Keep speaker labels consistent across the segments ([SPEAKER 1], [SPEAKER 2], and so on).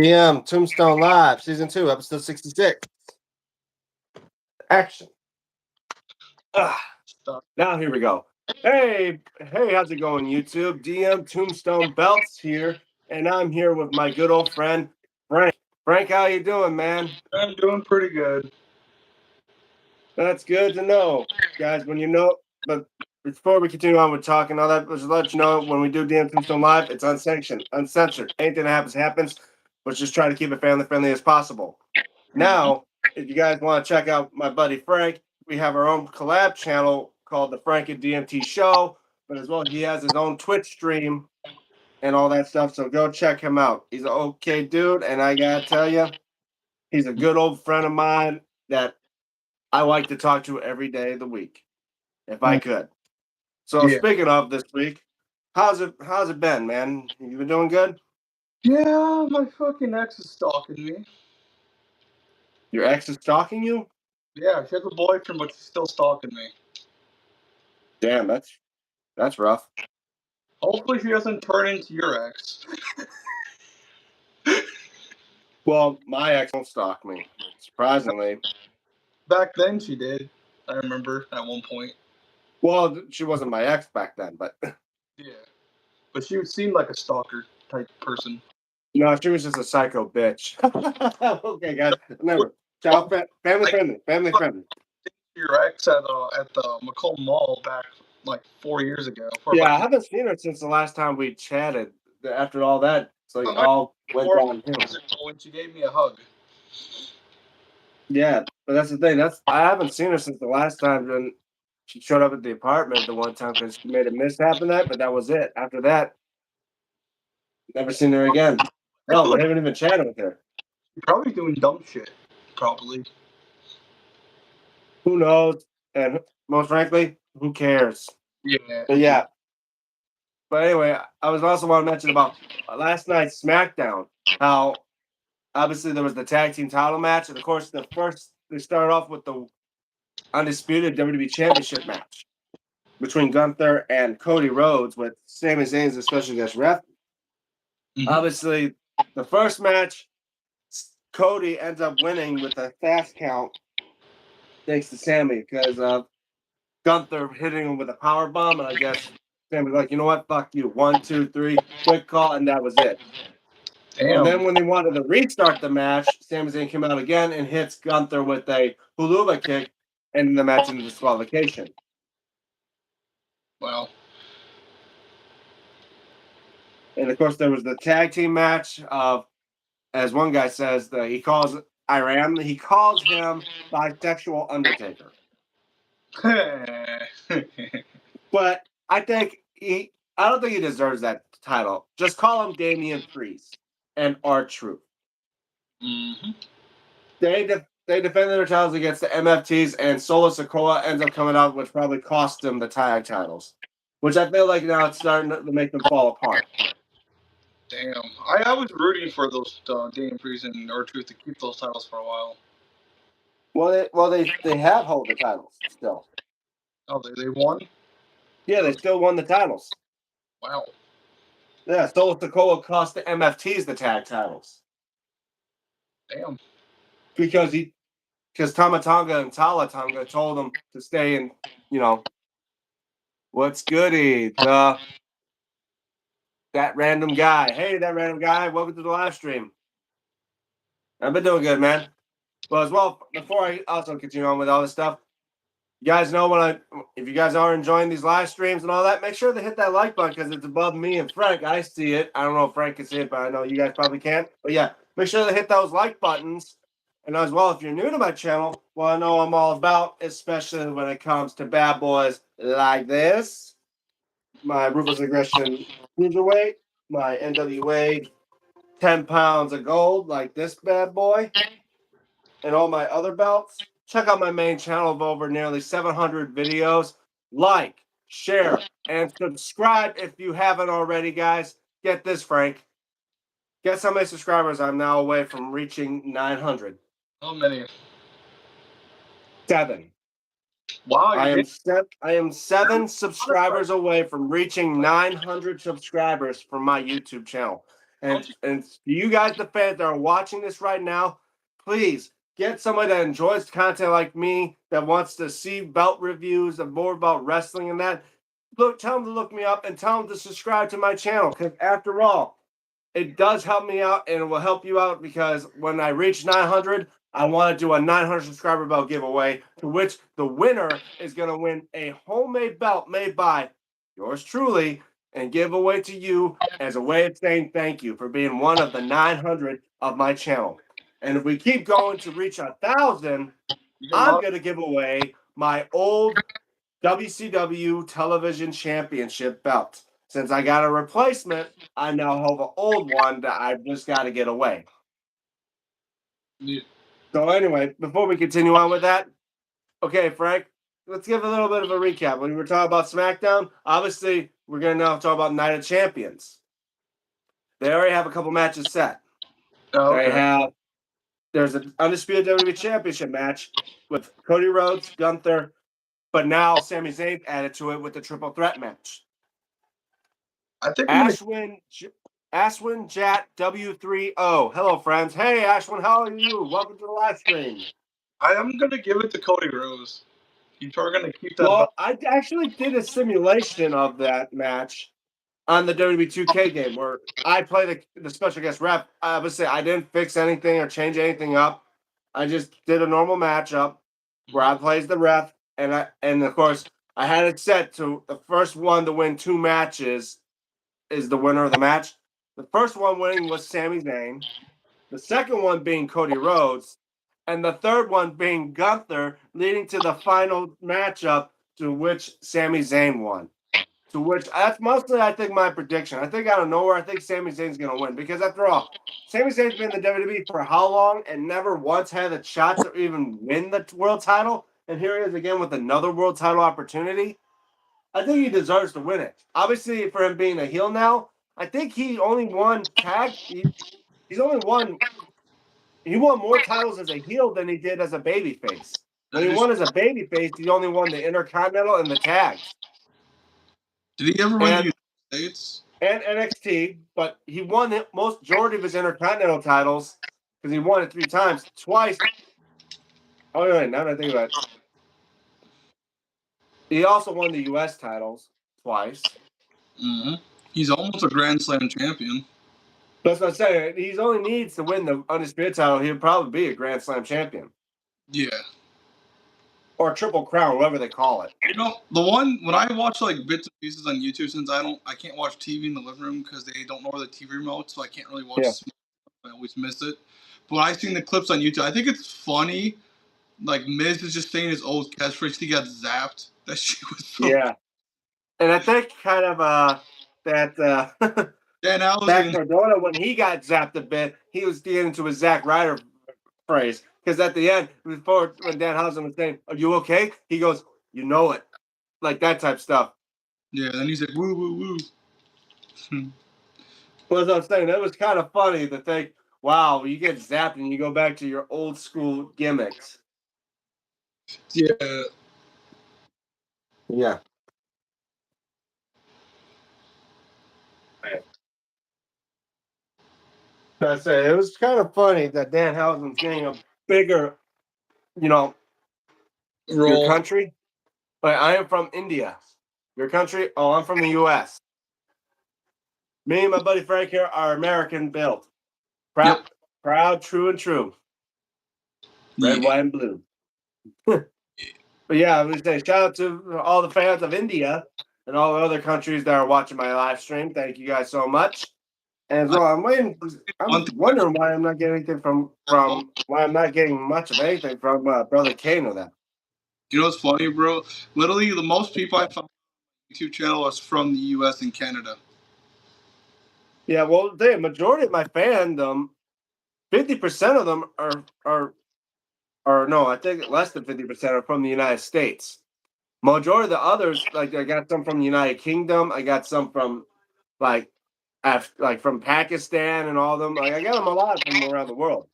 [SPEAKER 1] Tombstone Live, Season 2, Episode 66. Action. Now here we go. Hey, how's it going, YouTube? Tombstone Belts here, and I'm here with my good old friend, Frank. Frank, how you doing, man?
[SPEAKER 2] I'm doing pretty good.
[SPEAKER 1] That's good to know, guys. But before we continue on with talking all that, let's let you know when we do Tombstone Live, it's unsanctioned, uncensored. Anything that happens. Let's just try to keep it family friendly as possible. Now, if you guys want to check out my buddy Frank, we have our own collab channel called the Frank and DMT Show, but as well, he has his own Twitch stream and all that stuff. So go check him out. He's an okay dude, and I gotta tell you, he's a good old friend of mine that I like to talk to every day of the week, if I could. So speaking of this week, how's it been, man? You been doing good?
[SPEAKER 2] Yeah, my fucking ex is stalking me.
[SPEAKER 1] Your ex is stalking you?
[SPEAKER 2] Yeah, she has a boyfriend, but she's still stalking me.
[SPEAKER 1] Damn, that's rough.
[SPEAKER 2] Hopefully she doesn't turn into your ex.
[SPEAKER 1] Well, my ex won't stalk me, surprisingly.
[SPEAKER 2] Back then she did. I remember at one point.
[SPEAKER 1] Well, she wasn't my ex back then, but
[SPEAKER 2] Yeah. But she would seem like a stalker type person.
[SPEAKER 1] no, she was just a psycho bitch. Okay, guys, remember, child family friendly.
[SPEAKER 2] Your ex at the Macomb Mall back like 4 years ago.
[SPEAKER 1] Yeah, I haven't seen her since the last time we chatted. After all that, it's like all went downhill.
[SPEAKER 2] When she gave me a hug.
[SPEAKER 1] Yeah, but that's the thing. I haven't seen her since the last time when she showed up at the apartment the one time because she made a mishap in that. But that was it. After that, never seen her again. No, we haven't even chatted with her.
[SPEAKER 2] You're probably doing dumb shit. Probably.
[SPEAKER 1] Who knows? And most frankly, who cares?
[SPEAKER 2] Yeah.
[SPEAKER 1] But yeah. But anyway, I was also want to mention about last night's SmackDown. How obviously there was the tag team title match, and of course they started off with the undisputed WWE Championship match between Gunther and Cody Rhodes with Sami Zayn as a special guest ref. Mm-hmm. Obviously, the first match, Cody ends up winning with a fast count thanks to Sami because of Gunther hitting him with a power bomb, and I guess Sami's like, you know what, fuck you. 1, 2, 3, quick call, and that was it. Damn. And then when they wanted to restart the match, Sami Zayn came out again and hits Gunther with a huluva kick, ending the match in disqualification.
[SPEAKER 2] Wow.
[SPEAKER 1] And of course, there was the tag team match of, as one guy says, he calls him bisexual Undertaker. But I don't think he deserves that title. Just call him Damian Priest and R-Truth.
[SPEAKER 2] Mm-hmm.
[SPEAKER 1] They defended their titles against the MFTs, and Solo Sikoa ends up coming out, which probably cost them the tag titles. Which I feel like now it's starting to make them fall apart.
[SPEAKER 2] Damn. I was rooting for those Damian Priest and R-Truth to keep those titles for a while.
[SPEAKER 1] Well, they have held the titles still.
[SPEAKER 2] Oh, they won?
[SPEAKER 1] Yeah, they still won the titles.
[SPEAKER 2] Wow.
[SPEAKER 1] Yeah, Solo Sikoa cost the MFTs the tag titles.
[SPEAKER 2] Damn.
[SPEAKER 1] Because Tama Tonga and Tala Tonga told him to stay in, what's goody? That random guy. Hey, that random guy, welcome to the live stream. I've been doing good, man. Well, as well, before I also continue on with all this stuff, you guys know if you guys are enjoying these live streams and all that, make sure to hit that like button because it's above me and Frank. I see it. I don't know if Frank can see it, but I know you guys probably can't. But yeah, make sure to hit those like buttons. And as well, if you're new to my channel, well, I know I'm all about, especially when it comes to bad boys like this. My Ruthless Aggression Cruiserweight, my NWA 10 pounds of gold like this bad boy, and all my other belts. Check out my main channel of over nearly 700 videos. Like, share, and subscribe if you haven't already, guys. Get this, Frank. Guess how many subscribers I'm now away from reaching 900?
[SPEAKER 2] How many?
[SPEAKER 1] 7.
[SPEAKER 2] Wow,
[SPEAKER 1] I am 7 subscribers away from reaching 900 subscribers for my YouTube channel. And you guys, the fans that are watching this right now, please get somebody that enjoys content like me, that wants to see belt reviews and more about wrestling and that. Look, tell them to look me up and tell them to subscribe to my channel. Because after all, it does help me out and it will help you out because when I reach 900, I want to do a 900 subscriber belt giveaway to which the winner is going to win a homemade belt made by yours truly and give away to you as a way of saying thank you for being one of the 900 of my channel. And if we keep going to reach 1,000, I'm going to give away my old WCW Television Championship belt. Since I got a replacement, I now have an old one that I've just got to get away.
[SPEAKER 2] Yeah.
[SPEAKER 1] So anyway, before we continue on with that, okay, Frank, let's give a little bit of a recap. When we were talking about SmackDown, obviously we're going to now talk about Night of Champions. They already have a couple matches set.
[SPEAKER 2] Oh, okay.
[SPEAKER 1] There's an undisputed WWE Championship match with Cody Rhodes, Gunther, but now Sami Zayn added to it with the triple threat match.
[SPEAKER 2] I think
[SPEAKER 1] Ashwin Jat W3O. Hello, friends. Hey, Ashwin, how are you? Welcome to the live stream.
[SPEAKER 2] I am gonna give it to Cody Rhodes. He's probably gonna keep that.
[SPEAKER 1] Well, I actually did a simulation of that match on the WWE 2K game where I play the special guest rep. Obviously, I didn't fix anything or change anything up. I just did a normal matchup where I plays the ref, and of course I had it set to the first one to win 2 matches is the winner of the match. The first one winning was Sami Zayn, the second one being Cody Rhodes, and the third one being Gunther, leading to the final matchup to which Sami Zayn won. To which that's mostly, I think, my prediction. I think out of nowhere, I think Sami Zayn's going to win because after all, Sami Zayn's been in the WWE for how long and never once had a shot to even win the world title, and here he is again with another world title opportunity. I think he deserves to win it. Obviously, for him being a heel now, I think he only won tag. He's only won. He won more titles as a heel than he did as a babyface. When he won as a babyface, he only won the Intercontinental and the tags.
[SPEAKER 2] Did he ever win the United States?
[SPEAKER 1] And NXT, but he won the majority of his Intercontinental titles because he won it 3 times, twice. Oh, wait, now that I think about it, he also won the U.S. titles twice.
[SPEAKER 2] Mm-hmm. He's almost a Grand Slam champion.
[SPEAKER 1] That's what I'm saying. He only needs to win the Undisputed title. He'll probably be a Grand Slam champion.
[SPEAKER 2] Yeah.
[SPEAKER 1] Or a Triple Crown, whatever they call it.
[SPEAKER 2] You know, the one when I watch like bits and pieces on YouTube, since I can't watch TV in the living room because they don't know where the TV remote, so I can't really watch.
[SPEAKER 1] Yeah.
[SPEAKER 2] I always miss it. But when I've seen the clips on YouTube, I think it's funny. Like Miz is just saying his old catchphrase. He got zapped. That shit was so.
[SPEAKER 1] Yeah. And I think kind of that
[SPEAKER 2] Dan
[SPEAKER 1] Zach
[SPEAKER 2] Allison.
[SPEAKER 1] Cardona, when he got zapped a bit, he was getting into his Zack Ryder phrase. Because at the end, before when Danhausen was saying, "Are you okay?" He goes, "You know it," like that type stuff.
[SPEAKER 2] Yeah, then he's like, "Woo, woo, woo."
[SPEAKER 1] Well, as I was saying, that was kind of funny to think, wow, you get zapped and you go back to your old school gimmicks.
[SPEAKER 2] Yeah.
[SPEAKER 1] Yeah. I say it was kind of funny that Danhausen's getting a bigger, your country. But I am from India. Your country? Oh, I'm from the U.S. Me and my buddy Frank here are American built. Proud, true, and true. Red, white, and blue. But yeah, I would say shout out to all the fans of India and all the other countries that are watching my live stream. Thank you guys so much. And as well, I'm wondering why I'm not getting anything from why I'm not getting much of anything from Brother Kane or that.
[SPEAKER 2] You know what's funny, bro? Literally, the most people I found on my YouTube channel is from the U.S. and Canada.
[SPEAKER 1] Yeah, well, the majority of my fandom, 50% of them are no, I think less than 50% are from the United States. Majority of the others, like I got some from the United Kingdom, I got some from like from Pakistan and all of them. Like I got them a lot from around the world.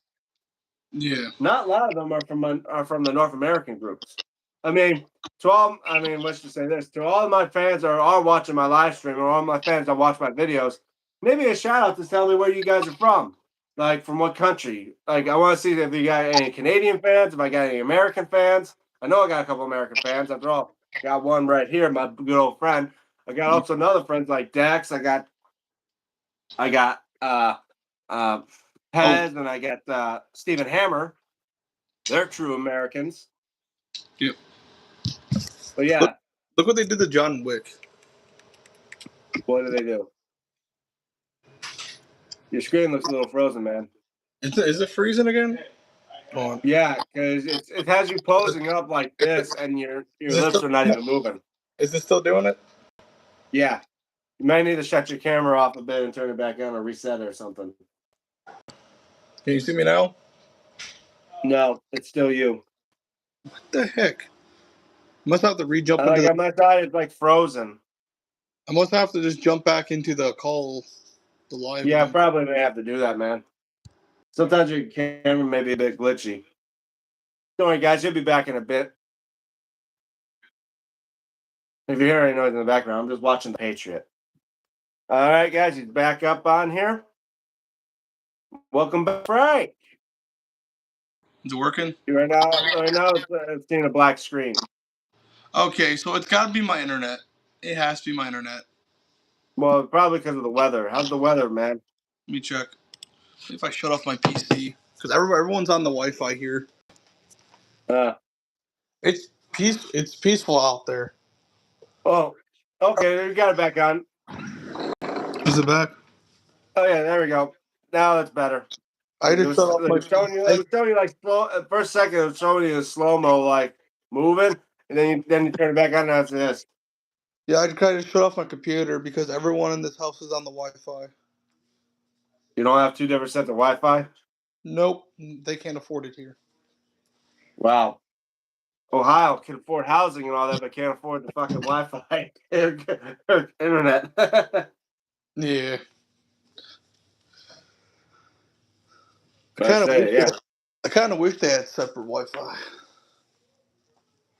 [SPEAKER 2] Yeah.
[SPEAKER 1] Not a lot of them are from the North American groups. Let's just say this: to all of my fans that are watching my live stream, or all my fans that watch my videos, maybe a shout out to tell me where you guys are from. Like from what country? Like I want to see if you got any Canadian fans, if I got any American fans. I know I got a couple American fans. After all, got one right here, my good old friend. I got also another friends like Dex. I got Pez, and I got Stephen Hammer. They're true Americans.
[SPEAKER 2] Yep.
[SPEAKER 1] But yeah,
[SPEAKER 2] Look what they did to John Wick.
[SPEAKER 1] what do they do? Your screen looks a little frozen, man.
[SPEAKER 2] Is it freezing again? Hold on.
[SPEAKER 1] Yeah, because it has you posing up like this, and your lips are not even moving.
[SPEAKER 2] Is it still doing it?
[SPEAKER 1] Yeah, you might need to shut your camera off a bit and turn it back on or reset it or something.
[SPEAKER 2] Can you see me now?
[SPEAKER 1] No, it's still you.
[SPEAKER 2] What the heck? Must have to re-jump into
[SPEAKER 1] Like on my side, it's like frozen.
[SPEAKER 2] I must have to just jump back into the call, the live.
[SPEAKER 1] Yeah,
[SPEAKER 2] one.
[SPEAKER 1] probably may have to do that, man. Sometimes your camera may be a bit glitchy. Don't worry, guys. You'll be back in a bit. If you hear any noise in the background, I'm just watching the Patriot. All right, guys, he's back up on here. Welcome back, Frank.
[SPEAKER 2] Is it working?
[SPEAKER 1] Right now, it's seeing a black screen.
[SPEAKER 2] Okay, so it's got to be my internet. It has to be my internet.
[SPEAKER 1] Well, probably because of the weather. How's the weather, man?
[SPEAKER 2] Let me check. See if I shut off my PC, because everyone's on the Wi-Fi here. It's peaceful out there.
[SPEAKER 1] Oh, okay. You got it back on.
[SPEAKER 2] Is it back?
[SPEAKER 1] Oh yeah, there we go. Now that's better.
[SPEAKER 2] I just shut off my.
[SPEAKER 1] It was showing you like slow. At first second, it was showing you slow mo, like moving, and then you turn it back on. Now it's this.
[SPEAKER 2] Yeah, I kind of shut off my computer because everyone in this house is on the Wi-Fi.
[SPEAKER 1] You don't have two different sets of Wi-Fi.
[SPEAKER 2] Nope, they can't afford it here.
[SPEAKER 1] Wow. Ohio can afford housing and all that, but can't afford the fucking Wi-Fi internet.
[SPEAKER 2] Yeah.
[SPEAKER 1] Yeah.
[SPEAKER 2] I kind of wish they had separate Wi-Fi.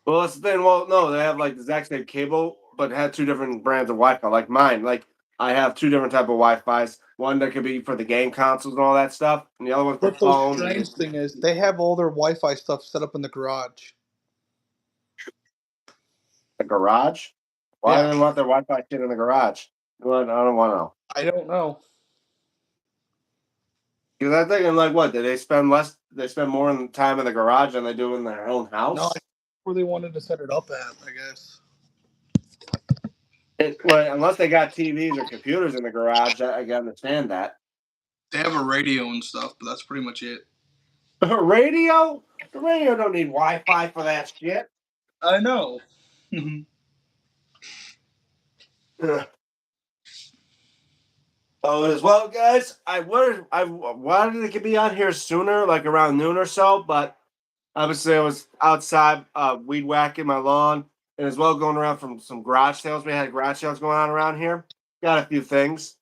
[SPEAKER 1] Well, that's the thing. Well, no, they have like the exact same cable, but had two different brands of Wi-Fi. Like mine, like I have two different type of Wi-Fi's. One that could be for the game consoles and all that stuff, and the other one for
[SPEAKER 2] But the
[SPEAKER 1] phones.
[SPEAKER 2] strange thing is, they have all their Wi-Fi stuff set up in the garage.
[SPEAKER 1] The garage? Why
[SPEAKER 2] Yeah.
[SPEAKER 1] do they want their Wi-Fi kit in the garage? Well, I don't want to know.
[SPEAKER 2] I don't know.
[SPEAKER 1] Because I'm thinking, like, what? Did they spend less? They spend more time in the garage than they do in their own house?
[SPEAKER 2] No, where they wanted to set it up at, I guess.
[SPEAKER 1] Well, unless they got TVs or computers in the garage, I can understand that.
[SPEAKER 2] They have a radio and stuff, but that's pretty much it.
[SPEAKER 1] A radio? The radio don't need Wi-Fi for that shit.
[SPEAKER 2] I know.
[SPEAKER 1] Oh, as well, guys. I wanted to be on here sooner, like around noon or so, but obviously I was outside weed whacking my lawn, and as well going around from some garage sales. We had garage sales going on around here. Got a few things.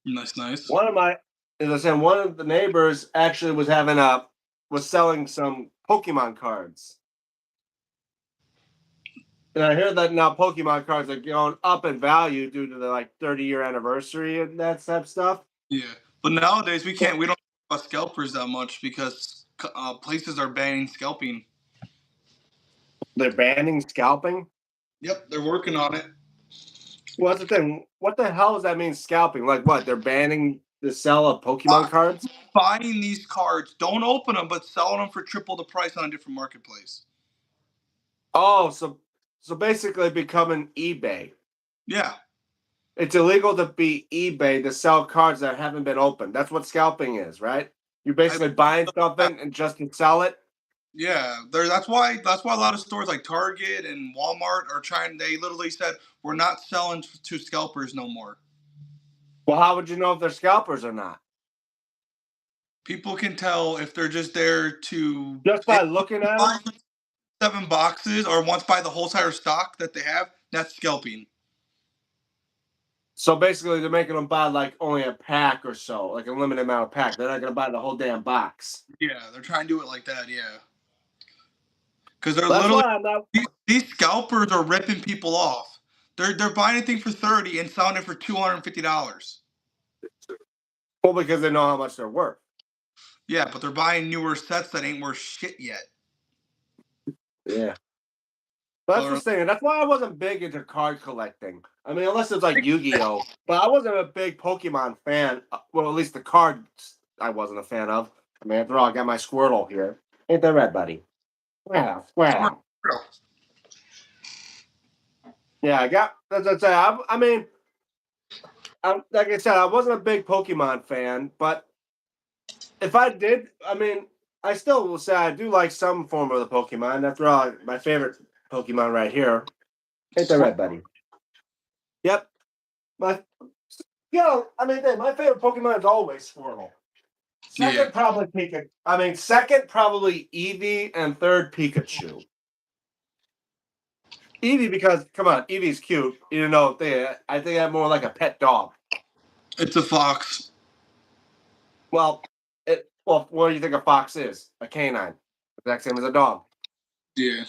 [SPEAKER 2] Nice.
[SPEAKER 1] As I said, one of the neighbors actually was selling some Pokemon cards. And I hear that now Pokemon cards are going up in value due to the like 30-year anniversary and that type of stuff.
[SPEAKER 2] Yeah, but nowadays we don't talk about scalpers that much because places are banning scalping.
[SPEAKER 1] They're banning scalping?
[SPEAKER 2] Yep, they're working on it.
[SPEAKER 1] Well, that's the thing. What the hell does that mean, scalping? Like what? They're banning the sale of Pokemon cards?
[SPEAKER 2] Buying these cards, don't open them, but selling them for triple the price on a different marketplace.
[SPEAKER 1] Oh, so basically becoming eBay.
[SPEAKER 2] Yeah.
[SPEAKER 1] It's illegal to be eBay to sell cards that haven't been opened. That's what scalping is, right? You're basically buying something and just to sell it.
[SPEAKER 2] Yeah, that's why a lot of stores like Target and Walmart are trying. They literally said we're not selling to scalpers no more.
[SPEAKER 1] Well, how would you know if they're scalpers or not?
[SPEAKER 2] People can tell if they're just there to
[SPEAKER 1] just by looking at them.
[SPEAKER 2] 7 boxes or once buy the whole entire stock that they have. That's scalping.
[SPEAKER 1] So basically, they're making them buy like only a pack or so, like a limited amount of pack. They're not going to buy the whole damn box.
[SPEAKER 2] Yeah, they're trying to do it like that. Yeah, because they're literally these scalpers are ripping people off. They're buying anything for $30 and selling it for $250.
[SPEAKER 1] Well, because they know how much they're worth.
[SPEAKER 2] Yeah, but they're buying newer sets that ain't worth shit yet.
[SPEAKER 1] Yeah. But that's the thing. That's why I wasn't big into card collecting. I mean, unless it's like Yu-Gi-Oh! But I wasn't a big Pokemon fan. Well, at least the cards I wasn't a fan of. I mean, after all, I got my Squirtle here. Ain't that right, buddy? Wow, wow. Yeah, I got. That's what I say. I mean, like I said, I wasn't a big Pokemon fan, but if I did, I mean, I still will say I do like some form of the Pokemon. After all, my favorite Pokemon right here. Ain't that right, buddy? Yep. My, I mean, my favorite Pokemon is always Squirtle. Second, probably Pikachu. I mean, second, probably Eevee, and third, Pikachu. Eevee, because come on, Eevee's cute. You know, I think I'm more like a pet dog.
[SPEAKER 2] It's a fox.
[SPEAKER 1] Well, what do you think a fox is? A canine, exact same as a dog.
[SPEAKER 2] Yeah.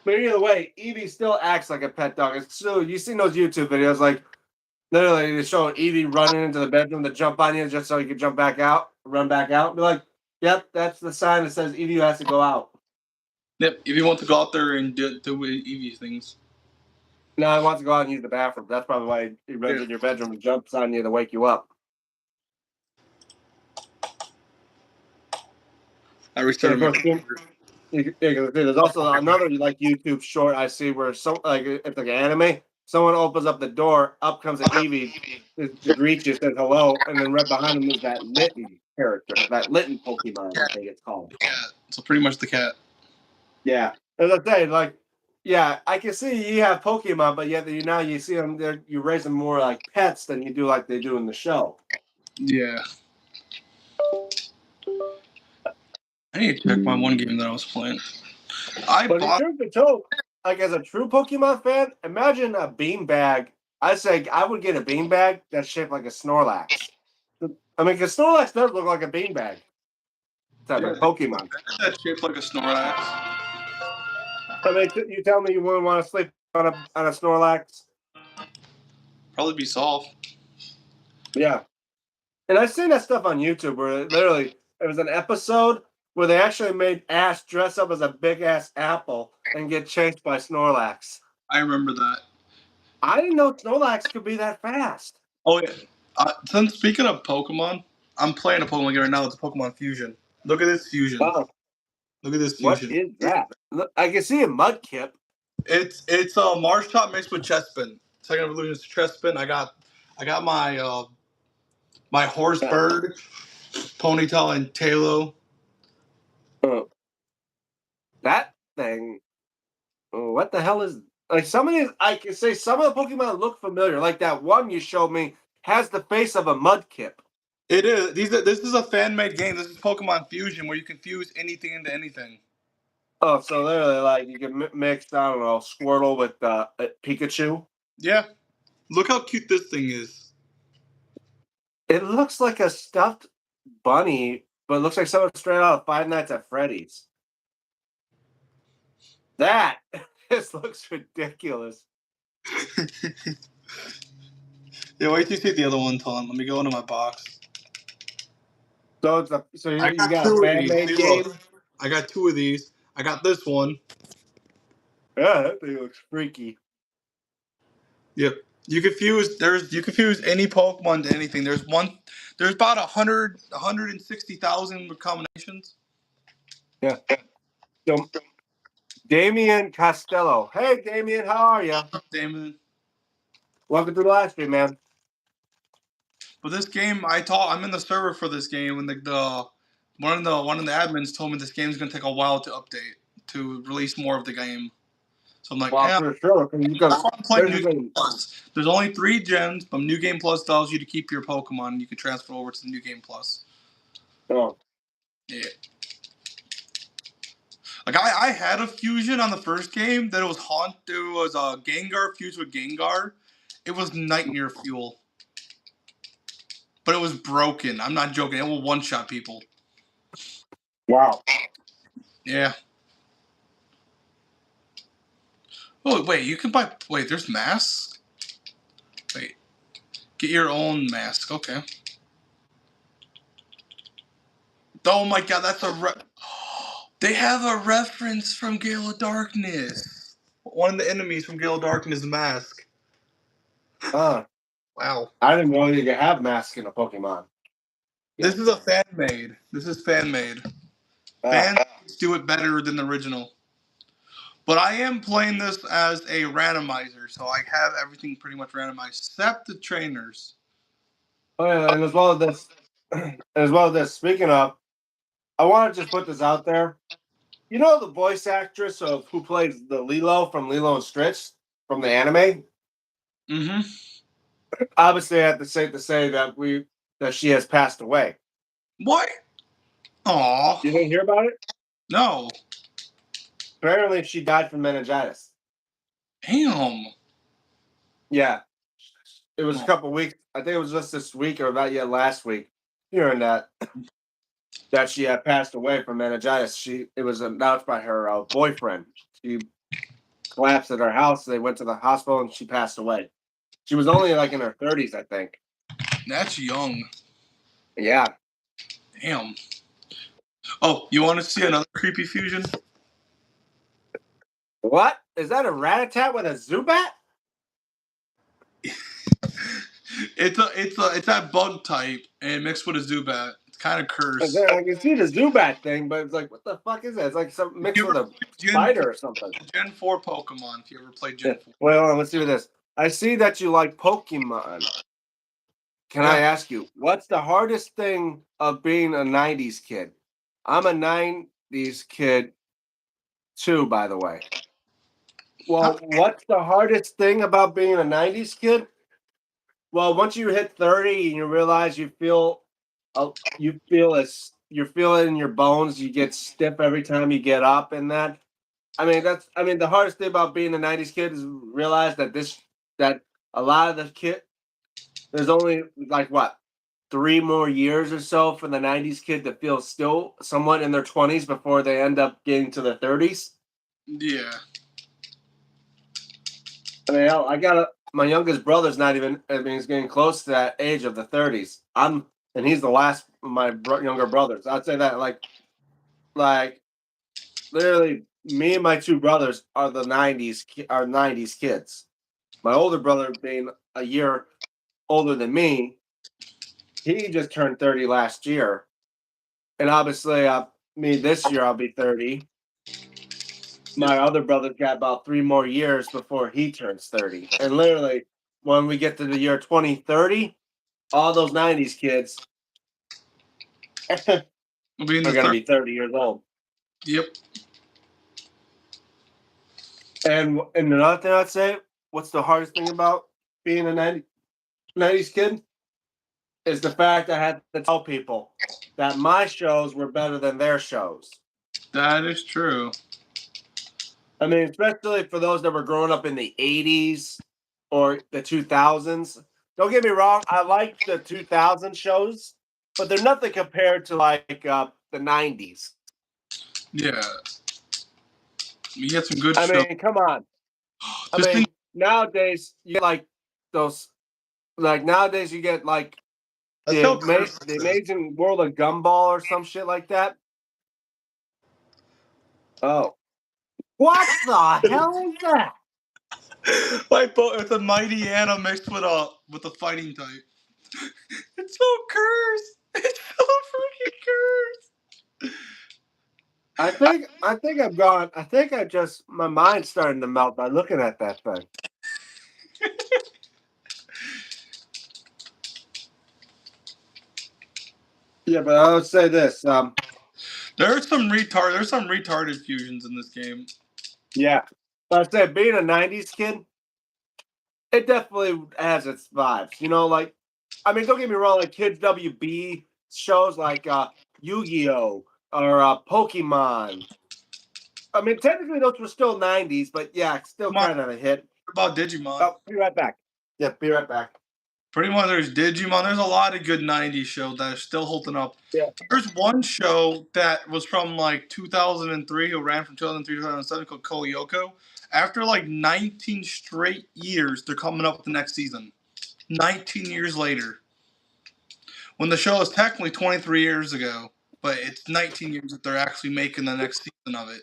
[SPEAKER 1] But either way, Eevee still acts like a pet dog. It's still, you've seen those YouTube videos, like literally they show Eevee running into the bedroom to jump on you just so you can jump back out, run back out. Be like, yep, that's the sign that says Eevee has to go out.
[SPEAKER 2] Yep. If you want to go out there and do Eevee things.
[SPEAKER 1] No, he wants to go out and use the bathroom. That's probably why he runs in your bedroom and jumps on you to wake you up.
[SPEAKER 2] I restarted my computer.
[SPEAKER 1] There's also another like YouTube short I see where it's like an anime. Someone opens up the door, up comes an Eevee to greet you, says hello, and then right behind him is that Litten character, that Litten Pokemon, I think it's called.
[SPEAKER 2] The cat. So pretty much the cat.
[SPEAKER 1] Yeah, as I say, like, yeah, I can see you have Pokemon, but yet you see them, you raise them more like pets than you do like they do in the show.
[SPEAKER 2] Yeah. I need to check my one game that I was playing.
[SPEAKER 1] But in truth be told, like as a true Pokemon fan, imagine a beanbag. I say I would get a beanbag that's shaped like a Snorlax. I mean, because Snorlax does look like a beanbag type of Pokemon.
[SPEAKER 2] That's shaped like a Snorlax.
[SPEAKER 1] I mean, you tell me you wouldn't want to sleep on a Snorlax?
[SPEAKER 2] Probably be soft.
[SPEAKER 1] Yeah. And I've seen that stuff on YouTube where literally there was an episode where they actually made Ash dress up as a big ass apple and get chased by Snorlax.
[SPEAKER 2] I remember that.
[SPEAKER 1] I didn't know Snorlax could be that fast.
[SPEAKER 2] Oh yeah. Since speaking of Pokemon, I'm playing a Pokemon game right now. It's a Pokemon Fusion. Look at this fusion.
[SPEAKER 1] Wow.
[SPEAKER 2] Look at this
[SPEAKER 1] What
[SPEAKER 2] fusion.
[SPEAKER 1] is that? Look, I can see a Mudkip.
[SPEAKER 2] It's a Marshtot mixed with Chespin. Second evolution is Chespin. I got my my horse bird, Ponytail, and Talo.
[SPEAKER 1] That thing. What the hell is like some of these? I can say some of the Pokemon look familiar. Like that one you showed me has the face of a Mudkip.
[SPEAKER 2] It is. This is a fan made game. This is Pokemon Fusion where you can fuse anything into anything.
[SPEAKER 1] Oh, so literally, like you can mix, I don't know, Squirtle with Pikachu.
[SPEAKER 2] Yeah. Look how cute this thing is.
[SPEAKER 1] It looks like a stuffed bunny, but it looks like someone straight out of Five Nights at Freddy's. That this looks ridiculous.
[SPEAKER 2] Yeah, wait till you see the other one, Tom. Let me go into my box.
[SPEAKER 1] So you got a fan made game.
[SPEAKER 2] I got two of these. I got this one.
[SPEAKER 1] Yeah, that thing looks freaky.
[SPEAKER 2] Yep. You can fuse any Pokemon to anything. There's about 160,000 combinations.
[SPEAKER 1] Yeah. So Damien Costello. Hey Damien, how are you?
[SPEAKER 2] Damon.
[SPEAKER 1] Welcome to the live stream, man.
[SPEAKER 2] But this game, I'm in the server for this game, and one of the admins told me this game's gonna take a while to update to release more of the game. So I'm like,
[SPEAKER 1] Well,
[SPEAKER 2] yeah,
[SPEAKER 1] for sure. Because
[SPEAKER 2] I'm playing New Game Plus. There's only 3 gens, but New Game Plus allows you to keep your Pokemon, and you can transfer over to the New Game Plus.
[SPEAKER 1] Oh.
[SPEAKER 2] Yeah. Like I had a fusion on the first game that it was a Gengar fused with Gengar. It was nightmare fuel. But it was broken. I'm not joking. It will one-shot people.
[SPEAKER 1] Wow.
[SPEAKER 2] Yeah. Oh, wait, you can buy... Wait, there's masks? Wait. Get your own mask. Okay. Oh my god, that's they have a reference from Gale of Darkness. One of the enemies from Gale of Darkness mask.
[SPEAKER 1] Wow. I didn't know you could have masks in a Pokemon.
[SPEAKER 2] This is a fan made. This is fan made. Fans do it better than the original. But I am playing this as a randomizer, so I have everything pretty much randomized, except the trainers.
[SPEAKER 1] Oh yeah, and as well as this. Speaking of, I want to just put this out there. You know the voice actress of who plays the Lilo from Lilo and Stitch from the anime?
[SPEAKER 2] Mm-hmm.
[SPEAKER 1] Obviously, I have to say that she has passed away.
[SPEAKER 2] What? Aw.
[SPEAKER 1] You didn't hear about it?
[SPEAKER 2] No.
[SPEAKER 1] Apparently, she died from meningitis.
[SPEAKER 2] Damn.
[SPEAKER 1] Yeah, it was a couple weeks. I think it was just this week or about yet last week. Hearing that she had passed away from meningitis. It was announced by her boyfriend. She collapsed at her house. They went to the hospital and she passed away. She was only like in her 30s, I think.
[SPEAKER 2] That's young.
[SPEAKER 1] Yeah.
[SPEAKER 2] Damn. Oh, you want to see another creepy fusion?
[SPEAKER 1] What? Is that a Rattata with a Zubat?
[SPEAKER 2] It's that bug type and mixed with a Zubat. It's kind of cursed.
[SPEAKER 1] I can see the Zubat thing, but it's like, what the fuck is that? It's like something mixed with a spider or something.
[SPEAKER 2] Gen 4 Pokemon, if you ever played Gen 4.
[SPEAKER 1] Wait, hold on, let's do this. I see that you like Pokemon. Can I ask you, what's the hardest thing of being a 90s kid? I'm a 90s kid too, by the way. Well, what's the hardest thing about being a 90s kid? Well, once you hit 30 and you realize you feel you're feeling in your bones, you get stiff every time you get up and that. The hardest thing about being a 90s kid is realize that a lot of the there's only like what 3 more years or so for the 90s kid to feel still somewhat in their 20s before they end up getting to the 30s.
[SPEAKER 2] Yeah.
[SPEAKER 1] Hell, my youngest brother's not even. He's getting close to that age of the 30s. And he's the last of my younger brothers. I'd say that like, literally, me and my two brothers are the 90s kids. My older brother, being a year older than me, he just turned 30 last year, and obviously, me this year I'll be 30. My other brother's got about 3 more years before he turns 30. And literally, when we get to the year 2030, all those 90s kids are going to be 30 years old.
[SPEAKER 2] Yep.
[SPEAKER 1] And another thing I'd say, what's the hardest thing about being a 90s kid? Is the fact I had to tell people that my shows were better than their shows.
[SPEAKER 2] That is true.
[SPEAKER 1] Especially for those that were growing up in the 80s or the 2000s. Don't get me wrong, I like the 2000 shows, but they're nothing compared to like the 90s.
[SPEAKER 2] Yeah. You had some good shows.
[SPEAKER 1] Come on. Nowadays you get like those, like nowadays you get like the Amazing World of Gumball or some shit like that. Oh. What the hell is that?
[SPEAKER 2] It's a Mighty Anna mixed with a fighting type. It's so cursed. It's so freaking cursed.
[SPEAKER 1] I think I've gone. I think my mind's starting to melt by looking at that thing. Yeah, but I would say this.
[SPEAKER 2] There's some retarded fusions in this game.
[SPEAKER 1] Yeah, but I said being a '90s kid, it definitely has its vibes. Don't get me wrong. Like kids WB shows like Yu-Gi-Oh or Pokemon. Technically those were still '90s, but yeah, still kind of a hit.
[SPEAKER 2] What about Digimon?
[SPEAKER 1] Oh, be right back. Yeah, be right back.
[SPEAKER 2] Pretty much, there's Digimon. There's a lot of good '90s shows that are still holding up.
[SPEAKER 1] Yeah.
[SPEAKER 2] There's one show that was from like 2003, who ran from 2003 to 2007, called Koyoko. After like 19 straight years, they're coming up with the next season. 19 years later, when the show is technically 23 years ago. but it's 19 years that they're actually making the next season of it.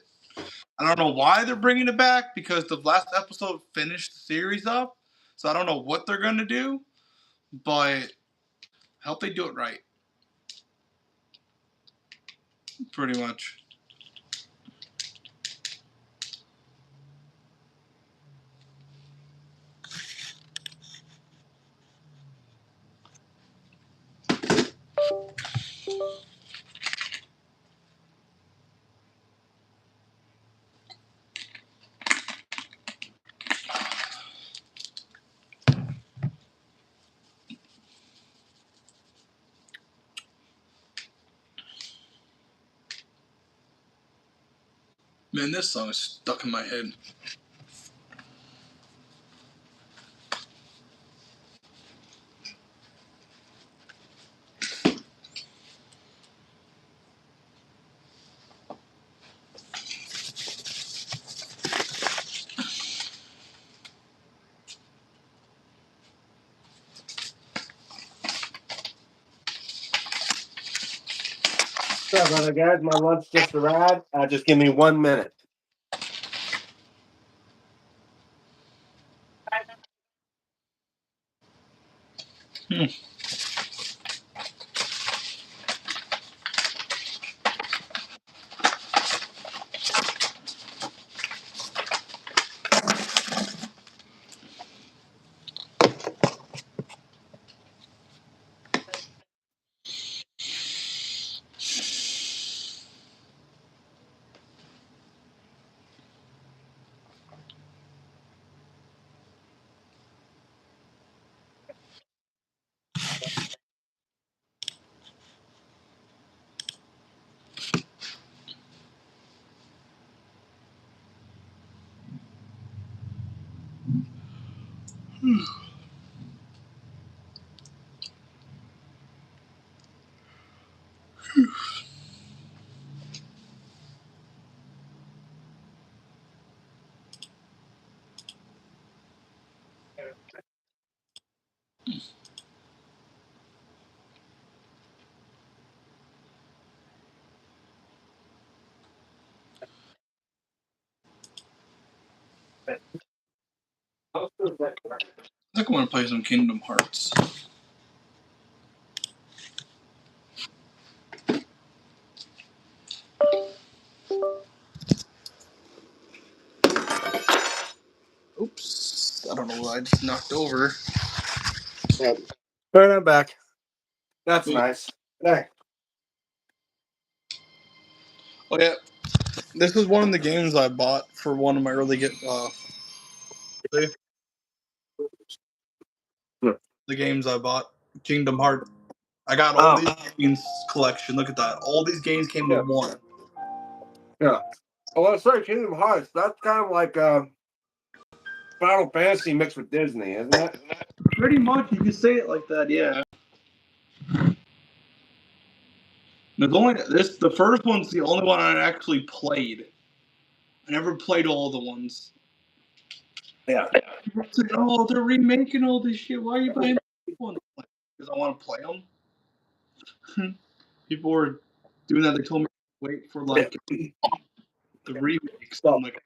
[SPEAKER 2] I don't know why they're bringing it back because the last episode finished the series up, so I don't know what they're gonna do, but I hope they do it right. Pretty much. Man, this song is stuck in my head.
[SPEAKER 1] Sorry about that, guys. My lunch just arrived. Just give me 1 minute.
[SPEAKER 2] I think I want to play some Kingdom Hearts. Oops. I don't know what I just knocked over.
[SPEAKER 1] All right, I'm back. That's nice. Hey.
[SPEAKER 2] Oh, yeah. This is one of the games I bought for one of my early the games I bought. Kingdom Hearts. I got all these games collection. Look at that. All these games came with one.
[SPEAKER 1] Yeah. Well, sorry, Kingdom Hearts. That's kind of like Final Fantasy mixed with Disney, isn't it?
[SPEAKER 2] Pretty much, you can say it like that, yeah. There's only this. The first one's the only one I actually played. I never played all the ones.
[SPEAKER 1] Yeah.
[SPEAKER 2] People say, "Oh, they're remaking all this shit. Why are you playing this one?" Because I want to play them. People were doing that. They told me to wait for like the remakes. I'm like,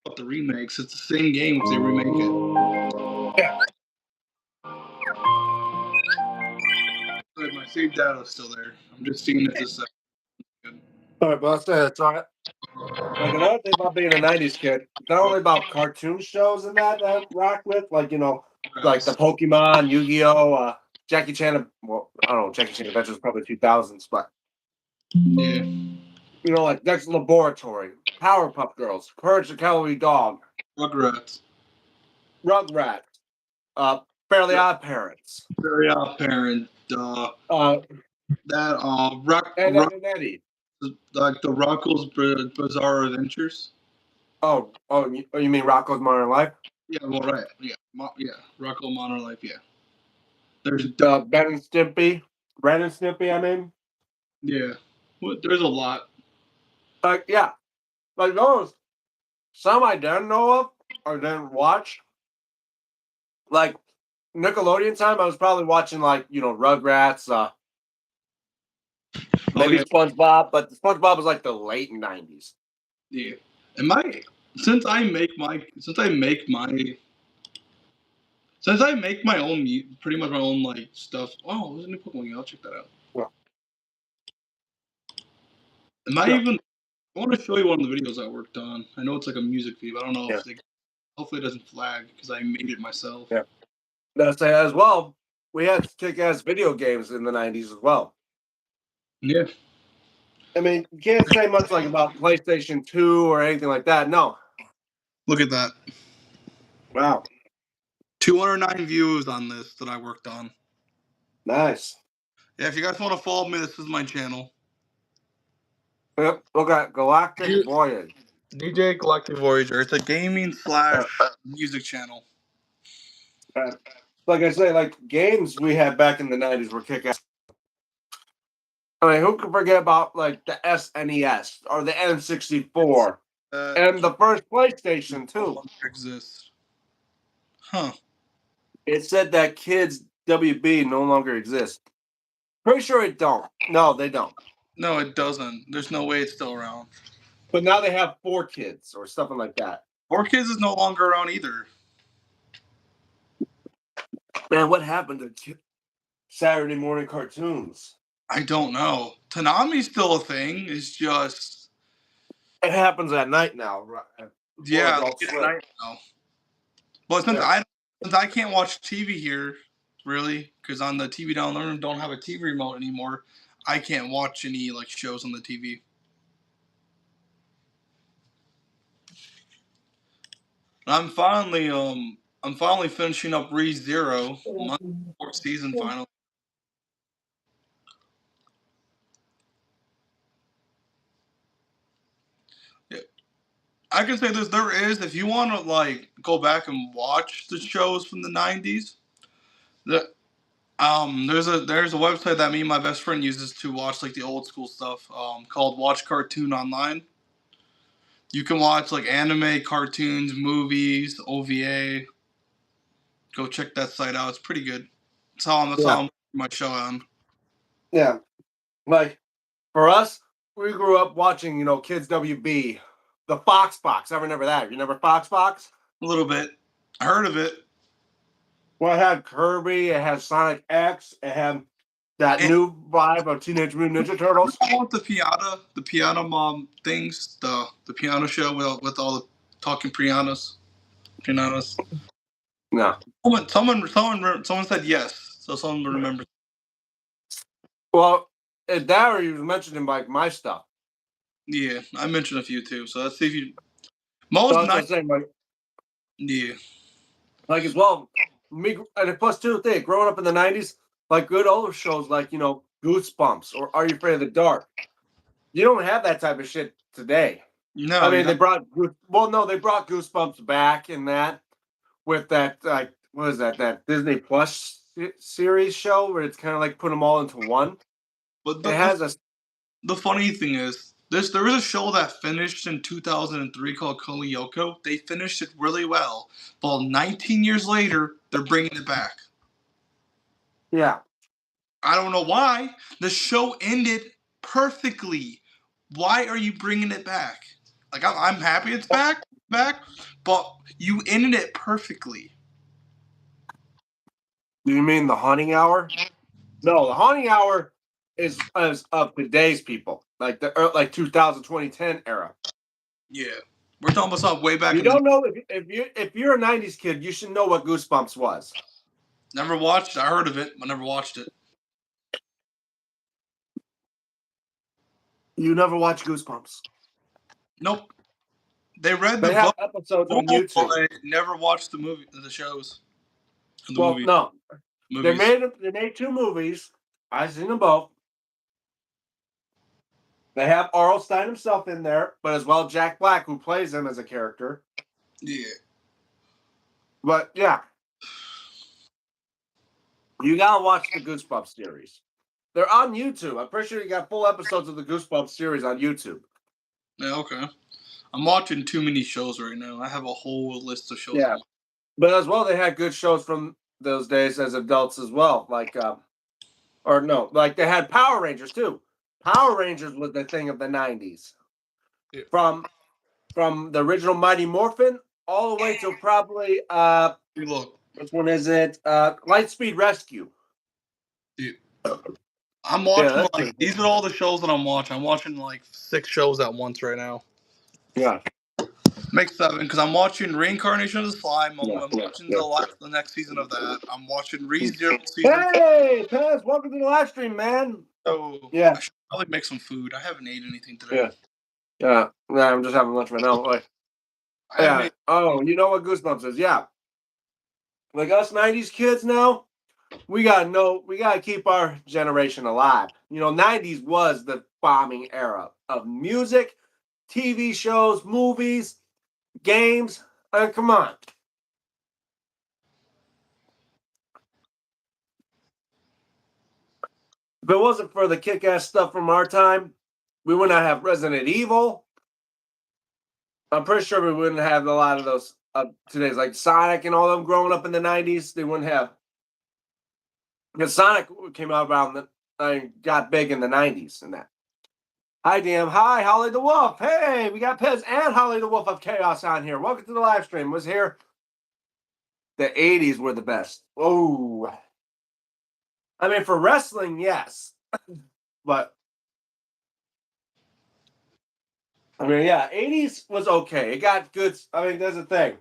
[SPEAKER 2] "What the remakes? It's the same game if they remake it."
[SPEAKER 1] Yeah.
[SPEAKER 2] Good, my saved data is still there. I'm just seeing if this.
[SPEAKER 1] All right, but I'll say it's all right. Like another thing about being a '90s kid, not only about cartoon shows and that I rock with, like like the Pokemon, Yu-Gi-Oh, Jackie Chan. Well, I don't know, Jackie Chan Adventures probably 2000s, but
[SPEAKER 2] Yeah.
[SPEAKER 1] like Dexter Laboratory, Powerpuff Girls, Courage the Cowardly Dog,
[SPEAKER 2] Rugrats.
[SPEAKER 1] Rugrats, Fairly Odd Parents,
[SPEAKER 2] Very apparent. That
[SPEAKER 1] and Ed and Eddie.
[SPEAKER 2] like the Rocco's Bizarre Adventures.
[SPEAKER 1] You mean Rocko's Modern Life?
[SPEAKER 2] Yeah, well, right. Yeah, yeah. Rocco Modern Life. Yeah. There's
[SPEAKER 1] Ben and Stimpy, Ren and Snippy. I mean,
[SPEAKER 2] yeah. Well, there's a lot.
[SPEAKER 1] yeah, like those. Some I didn't know of or didn't watch. Like Nickelodeon time, I was probably watching like Rugrats, Maybe
[SPEAKER 2] yeah.
[SPEAKER 1] SpongeBob, but SpongeBob was like the late 90s.
[SPEAKER 2] Yeah. And since I make my own pretty much my own like stuff. Oh, there's a new Pokemon game. I'll check that out.
[SPEAKER 1] Yeah.
[SPEAKER 2] Am I
[SPEAKER 1] Yeah.
[SPEAKER 2] even? I want to show you one of the videos I worked on. I know it's like a music video. But I don't know if hopefully it doesn't flag because I made it myself.
[SPEAKER 1] Yeah. That's as well. We had kick-ass video games in the 90s as well.
[SPEAKER 2] Yeah.
[SPEAKER 1] I mean, you can't say much like about PlayStation 2 or anything like that. No.
[SPEAKER 2] Look at that.
[SPEAKER 1] Wow.
[SPEAKER 2] 209 views on this that I worked on.
[SPEAKER 1] Nice.
[SPEAKER 2] Yeah, if you guys want to follow me, this is my channel.
[SPEAKER 1] Yep. Look at Galactic Voyage.
[SPEAKER 2] DJ Galactic Voyager. It's a gaming / music channel.
[SPEAKER 1] Like I say, like games we had back in the 90s were kick-ass. I mean, who could forget about like the SNES or the N64 and the first PlayStation too?
[SPEAKER 2] Exists. Huh.
[SPEAKER 1] It said that Kids WB no longer exists. Pretty sure it don't. No, they don't.
[SPEAKER 2] No, it doesn't. There's no way it's still around.
[SPEAKER 1] But now they have 4Kids or something like that.
[SPEAKER 2] 4Kids is no longer around either.
[SPEAKER 1] Man, what happened to Saturday morning cartoons?
[SPEAKER 2] I don't know. Tanami's still a thing. It's just
[SPEAKER 1] it happens at night now, right?
[SPEAKER 2] Yeah, at night now. But since I can't watch TV here, really, because on the TV down there don't have a TV remote anymore, I can't watch any like shows on the TV. I'm finally finishing up ReZero, fourth season finally. Yeah. I can say this: there is, if you want to like go back and watch the shows from the '90s, there's a website that me and my best friend uses to watch like the old school stuff, called Watch Cartoon Online. You can watch like anime, cartoons, movies, OVA. Go check that site out. It's pretty good. That's how I'm my show on.
[SPEAKER 1] Yeah. Like for us, we grew up watching, Kids WB, the Fox Box. I remember that. You remember Fox Box?
[SPEAKER 2] A little bit. I heard of it.
[SPEAKER 1] Well, it had Kirby, it had Sonic X, it had that new vibe of Teenage Mutant Ninja Turtles.
[SPEAKER 2] I want the piano mom things, the piano show with all the talking pianos.
[SPEAKER 1] No.
[SPEAKER 2] Someone said yes, so someone remembers.
[SPEAKER 1] Well, that you mentioned like my stuff.
[SPEAKER 2] Yeah, I mentioned a few too. So let's see if you. Yeah.
[SPEAKER 1] Like as well, me and plus two thing, growing up in the 90s, like good old shows like Goosebumps or Are You Afraid of the Dark? You don't have that type of shit today.
[SPEAKER 2] No,
[SPEAKER 1] I mean they brought Goosebumps back in that with that like what is that Disney Plus series show where it's kind of like put them all into one.
[SPEAKER 2] But
[SPEAKER 1] the
[SPEAKER 2] funny thing is there was a show that finished in 2003 called Kolyoko. They finished it really well. But 19 years later, they're bringing it back.
[SPEAKER 1] Yeah.
[SPEAKER 2] I don't know why. The show ended perfectly. Why are you bringing it back? Like I'm happy it's back, but you ended it perfectly.
[SPEAKER 1] Do you mean The Haunting Hour? No, The Haunting Hour is of today's people, like the 2000 2010 era.
[SPEAKER 2] Yeah, we're talking about something way back.
[SPEAKER 1] You don't know if you're a 90s kid, you should know what Goosebumps was.
[SPEAKER 2] Never watched. I heard of it, but never watched it.
[SPEAKER 1] You never watched Goosebumps?
[SPEAKER 2] Nope. They read
[SPEAKER 1] the book. Episodes on YouTube.
[SPEAKER 2] But I never watched the shows.
[SPEAKER 1] Movies. No. Movies. They made 2 movies. I've seen them both. They have Arlstein himself in there, but as well Jack Black, who plays him as a character.
[SPEAKER 2] Yeah.
[SPEAKER 1] But yeah. You gotta watch the Goosebumps series. They're on YouTube. I'm pretty sure you got full episodes of the Goosebumps series on YouTube.
[SPEAKER 2] Yeah, okay. I'm watching too many shows right now. I have a whole list of shows.
[SPEAKER 1] Yeah. But as well, they had good shows from those days as adults as well. Like they had Power Rangers too. Power Rangers was the thing of the 90s.
[SPEAKER 2] Yeah.
[SPEAKER 1] From the original Mighty Morphin all the way to probably
[SPEAKER 2] Look,
[SPEAKER 1] which one is it? Lightspeed Rescue.
[SPEAKER 2] dude, I'm watching
[SPEAKER 1] that's
[SPEAKER 2] like these are all the shows that I'm watching. I'm watching like 6 shows at once right now.
[SPEAKER 1] Yeah.
[SPEAKER 2] Make 7 because I'm watching Reincarnation of the Slime. I'm
[SPEAKER 1] Yeah.
[SPEAKER 2] watching the next season of that. I'm watching ReZero season.
[SPEAKER 1] Hey, Pez, welcome to the live stream, man.
[SPEAKER 2] Oh,
[SPEAKER 1] Yeah.
[SPEAKER 2] I should probably make some food. I haven't ate anything today.
[SPEAKER 1] Yeah. I'm just having lunch right now. Like, yeah. Oh, you know what Goosebumps is? Yeah. Like us 90s kids now, we gotta keep our generation alive. 90s was the bombing era of music, TV shows, movies, games. Come on. If it wasn't for the kick-ass stuff from our time, we would not have Resident Evil. I'm pretty sure we wouldn't have a lot of those today's, like Sonic and all them growing up in the 90s. They wouldn't have. Because Sonic came out around got big in the 90s and that. Hi, DM. Hi, Holly the Wolf. Hey, we got Pez and Holly the Wolf of Chaos on here. Welcome to the live stream. Was here. The 80s were the best. Oh. I mean, for wrestling, yes. But, I mean, yeah, 80s was okay. It got good. I mean, there's a thing.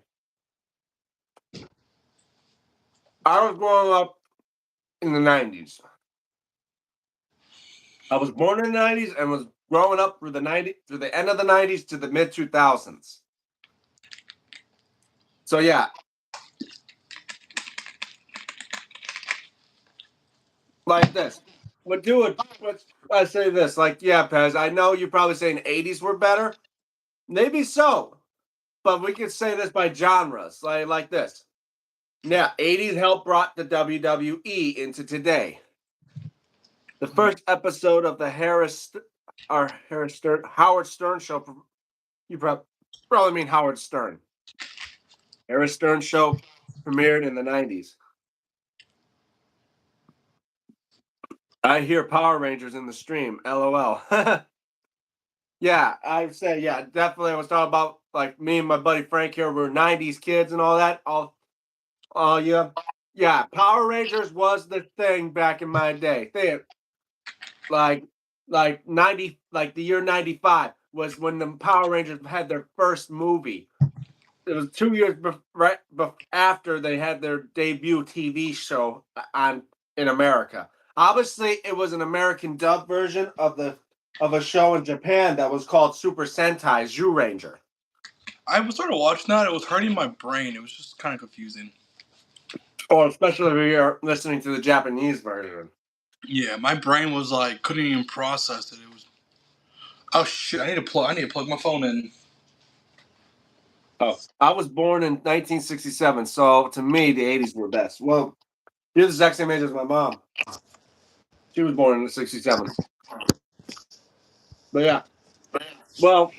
[SPEAKER 1] I was growing up in the 90s. I was born in the 90s and was growing up through the end of the 90s to the mid 2000s. So yeah. Like this. Let's I say this. Like, yeah, Pez, I know you're probably saying 80s were better. Maybe so. But we could say this by genres. Like this. Yeah, 80s helped brought the WWE into today. The first episode of the Howard Stern show. You probably mean Howard Stern. Howard Stern show premiered in the 90s. I hear Power Rangers in the stream. LOL. Yeah, I say, yeah, definitely. I was talking about like me and my buddy Frank here. We're 90s kids and all that. Yeah. Power Rangers was the thing back in my day. Like 90, like the year 95 was when the Power Rangers had their first movie. It was 2 years after they had their debut TV show in America. Obviously, it was an American dub version of a show in Japan that was called Super Sentai Zyuranger.
[SPEAKER 2] I was sort of watching that. It was hurting my brain. It was just kind of confusing.
[SPEAKER 1] Or especially if you're listening to the Japanese version.
[SPEAKER 2] Yeah, my brain was like couldn't even process it. It was. Oh shit! I need to plug my phone in.
[SPEAKER 1] Oh, I was born in 1967, so to me the 80s were best. Well, you're the exact same age as my mom. She was born in 67. But yeah. Well,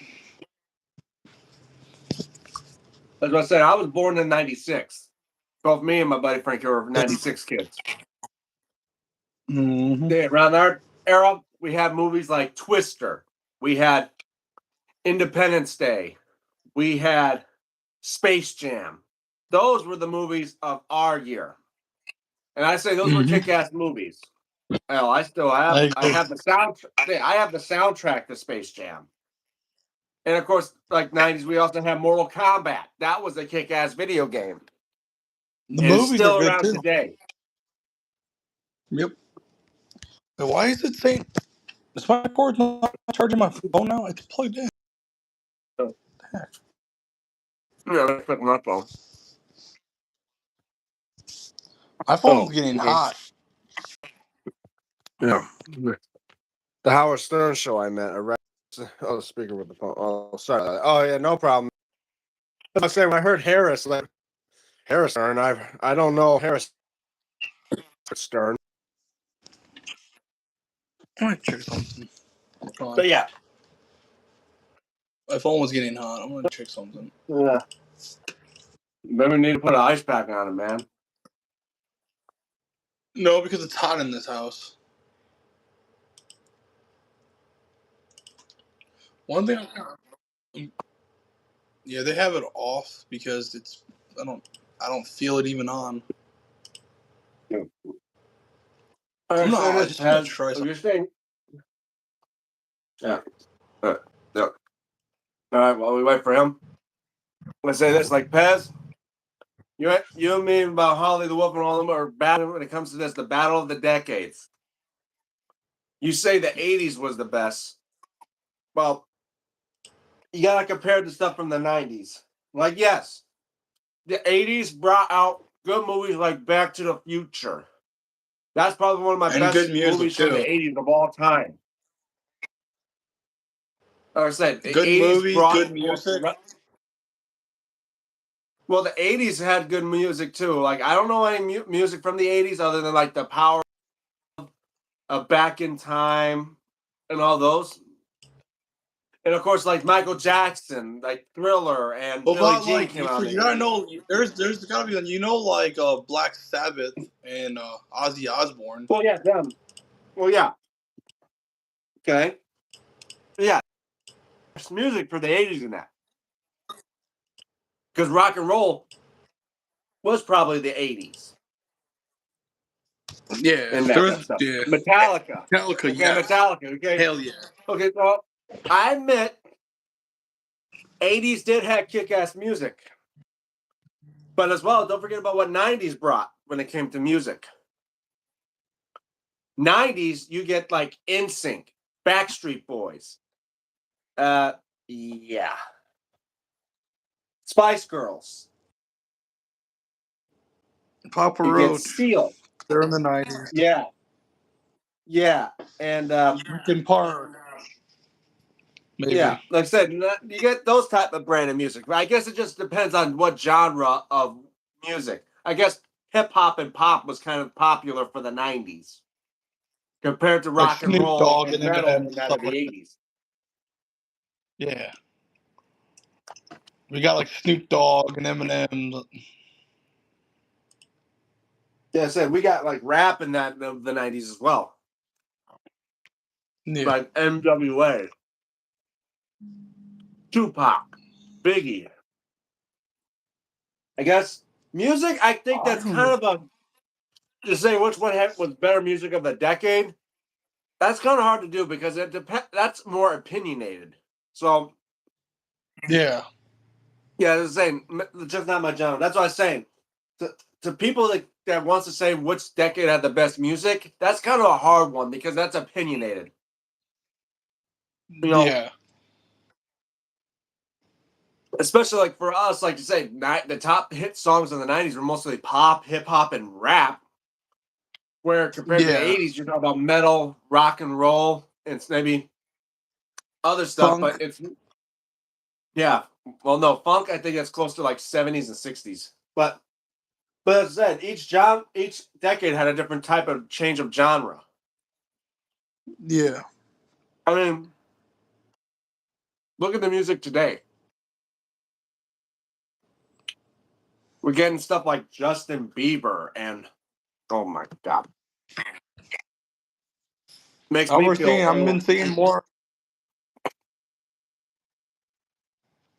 [SPEAKER 1] as I said, I was born in 96. Both me and my buddy Frank were 96 kids.
[SPEAKER 2] Mm-hmm.
[SPEAKER 1] Around our era, we had movies like Twister. We had Independence Day. We had Space Jam. Those were the movies of our year. And I say those were kick-ass movies. Hell, I have the soundtrack. I have the soundtrack to Space Jam. And of course, like 90s, we also have Mortal Kombat. That was a kick-ass video game.
[SPEAKER 2] The
[SPEAKER 1] and
[SPEAKER 2] movies
[SPEAKER 1] it's still
[SPEAKER 2] are good
[SPEAKER 1] around
[SPEAKER 2] too.
[SPEAKER 1] today.
[SPEAKER 2] Yep. But why is it saying? Is my cord not charging my phone now? It's plugged in.
[SPEAKER 1] So, yeah, let's put my phone.
[SPEAKER 2] My phone's getting hot.
[SPEAKER 1] Yeah. The Howard Stern show I met. The speaker with the phone. Oh, sorry. Oh, yeah, no problem. I was saying, when I heard Harris Stern, I don't know Harris Stern.
[SPEAKER 2] I might check something.
[SPEAKER 1] But yeah.
[SPEAKER 2] My phone was getting hot. I'm gonna check something.
[SPEAKER 1] Yeah. Maybe we need to put an ice pack on it, man.
[SPEAKER 2] No, because it's hot in this house. One thing, yeah, they have it off because it's I don't feel it even on. I'm not. I just want to try something.
[SPEAKER 1] You're saying, yeah. Yeah. All right. While we wait for him, let's say this: like Pez, you and me about Holly the Wolf and all of them are bad when it comes to this. The battle of the decades. You say the '80s was the best. Well, you gotta compare the stuff from the '90s. Like, yes, the '80s brought out good movies like Back to the Future. That's probably one of my
[SPEAKER 2] And good
[SPEAKER 1] best
[SPEAKER 2] music
[SPEAKER 1] movies from the
[SPEAKER 2] too.
[SPEAKER 1] '80s of all time. Like I said, the
[SPEAKER 2] Good
[SPEAKER 1] '80s
[SPEAKER 2] movies,
[SPEAKER 1] brought
[SPEAKER 2] good music.
[SPEAKER 1] well, the '80s had good music too. Like, I don't know any music from the '80s other than like the power of Back in Time and all those. And of course, like Michael Jackson, like Thriller and
[SPEAKER 2] What
[SPEAKER 1] Billie
[SPEAKER 2] about
[SPEAKER 1] Jean
[SPEAKER 2] like
[SPEAKER 1] came out in the
[SPEAKER 2] you gotta
[SPEAKER 1] '80s.
[SPEAKER 2] know there's gotta be like Black Sabbath and Ozzy Osbourne.
[SPEAKER 1] Well, yeah, them. Well, yeah. Okay. Yeah. There's music for the '80s in that. Because rock and roll was probably the '80s
[SPEAKER 2] Yeah,
[SPEAKER 1] in
[SPEAKER 2] there
[SPEAKER 1] that
[SPEAKER 2] was
[SPEAKER 1] stuff.
[SPEAKER 2] yeah.
[SPEAKER 1] Metallica.
[SPEAKER 2] Metallica,
[SPEAKER 1] Okay,
[SPEAKER 2] yes.
[SPEAKER 1] Metallica. Okay.
[SPEAKER 2] Hell yeah.
[SPEAKER 1] Okay, well, I admit '80s did have kick-ass music. But as well, don't forget about what '90s brought when it came to music. '90s, you get like NSYNC, Backstreet Boys. Uh yeah. Spice Girls.
[SPEAKER 2] Papa
[SPEAKER 1] You get
[SPEAKER 2] Roach.
[SPEAKER 1] Seal.
[SPEAKER 2] They're in the 90s.
[SPEAKER 1] Yeah. Yeah. And
[SPEAKER 2] Linkin Park. Maybe.
[SPEAKER 1] yeah, like I said, you get those type of brand of music. But I guess it just depends on what genre of music. I guess hip hop and pop was kind of popular for the '90s compared to
[SPEAKER 2] Like
[SPEAKER 1] rock and
[SPEAKER 2] Snoop
[SPEAKER 1] roll
[SPEAKER 2] Dogg
[SPEAKER 1] and
[SPEAKER 2] and
[SPEAKER 1] metal
[SPEAKER 2] Eminem
[SPEAKER 1] in
[SPEAKER 2] and
[SPEAKER 1] that
[SPEAKER 2] stuff
[SPEAKER 1] of the
[SPEAKER 2] like that.
[SPEAKER 1] '80s.
[SPEAKER 2] Yeah. We got like Snoop Dogg and Eminem.
[SPEAKER 1] Yeah, I said we got like rap in that of the '90s as well,
[SPEAKER 2] Yeah.
[SPEAKER 1] like NWA, Tupac, Biggie. I guess music. I think
[SPEAKER 2] I
[SPEAKER 1] that's
[SPEAKER 2] don't
[SPEAKER 1] kind
[SPEAKER 2] know.
[SPEAKER 1] of a to say which one was better music of the decade. That's kind of hard to do because it depends. That's more opinionated. So
[SPEAKER 2] Yeah.
[SPEAKER 1] yeah, I was saying just not my genre. That's what I was saying. To people that wants to say which decade had the best music, that's kind of a hard one because that's opinionated. You know,
[SPEAKER 2] Yeah.
[SPEAKER 1] especially like for us, like you say, the top hit songs in the '90s were mostly pop, hip hop, and rap. Where compared to the
[SPEAKER 2] Yeah.
[SPEAKER 1] '80s, you're talking about metal, rock and roll, and maybe other stuff.
[SPEAKER 2] Funk.
[SPEAKER 1] But it's yeah, well, no funk. I think it's close to like '70s and '60s. But as I said, each decade had a different type of change of genre.
[SPEAKER 2] Yeah.
[SPEAKER 1] I mean, look at the music today. We're getting stuff like Justin Bieber and oh my god, makes me feel
[SPEAKER 2] I've been
[SPEAKER 1] old.
[SPEAKER 2] singing more.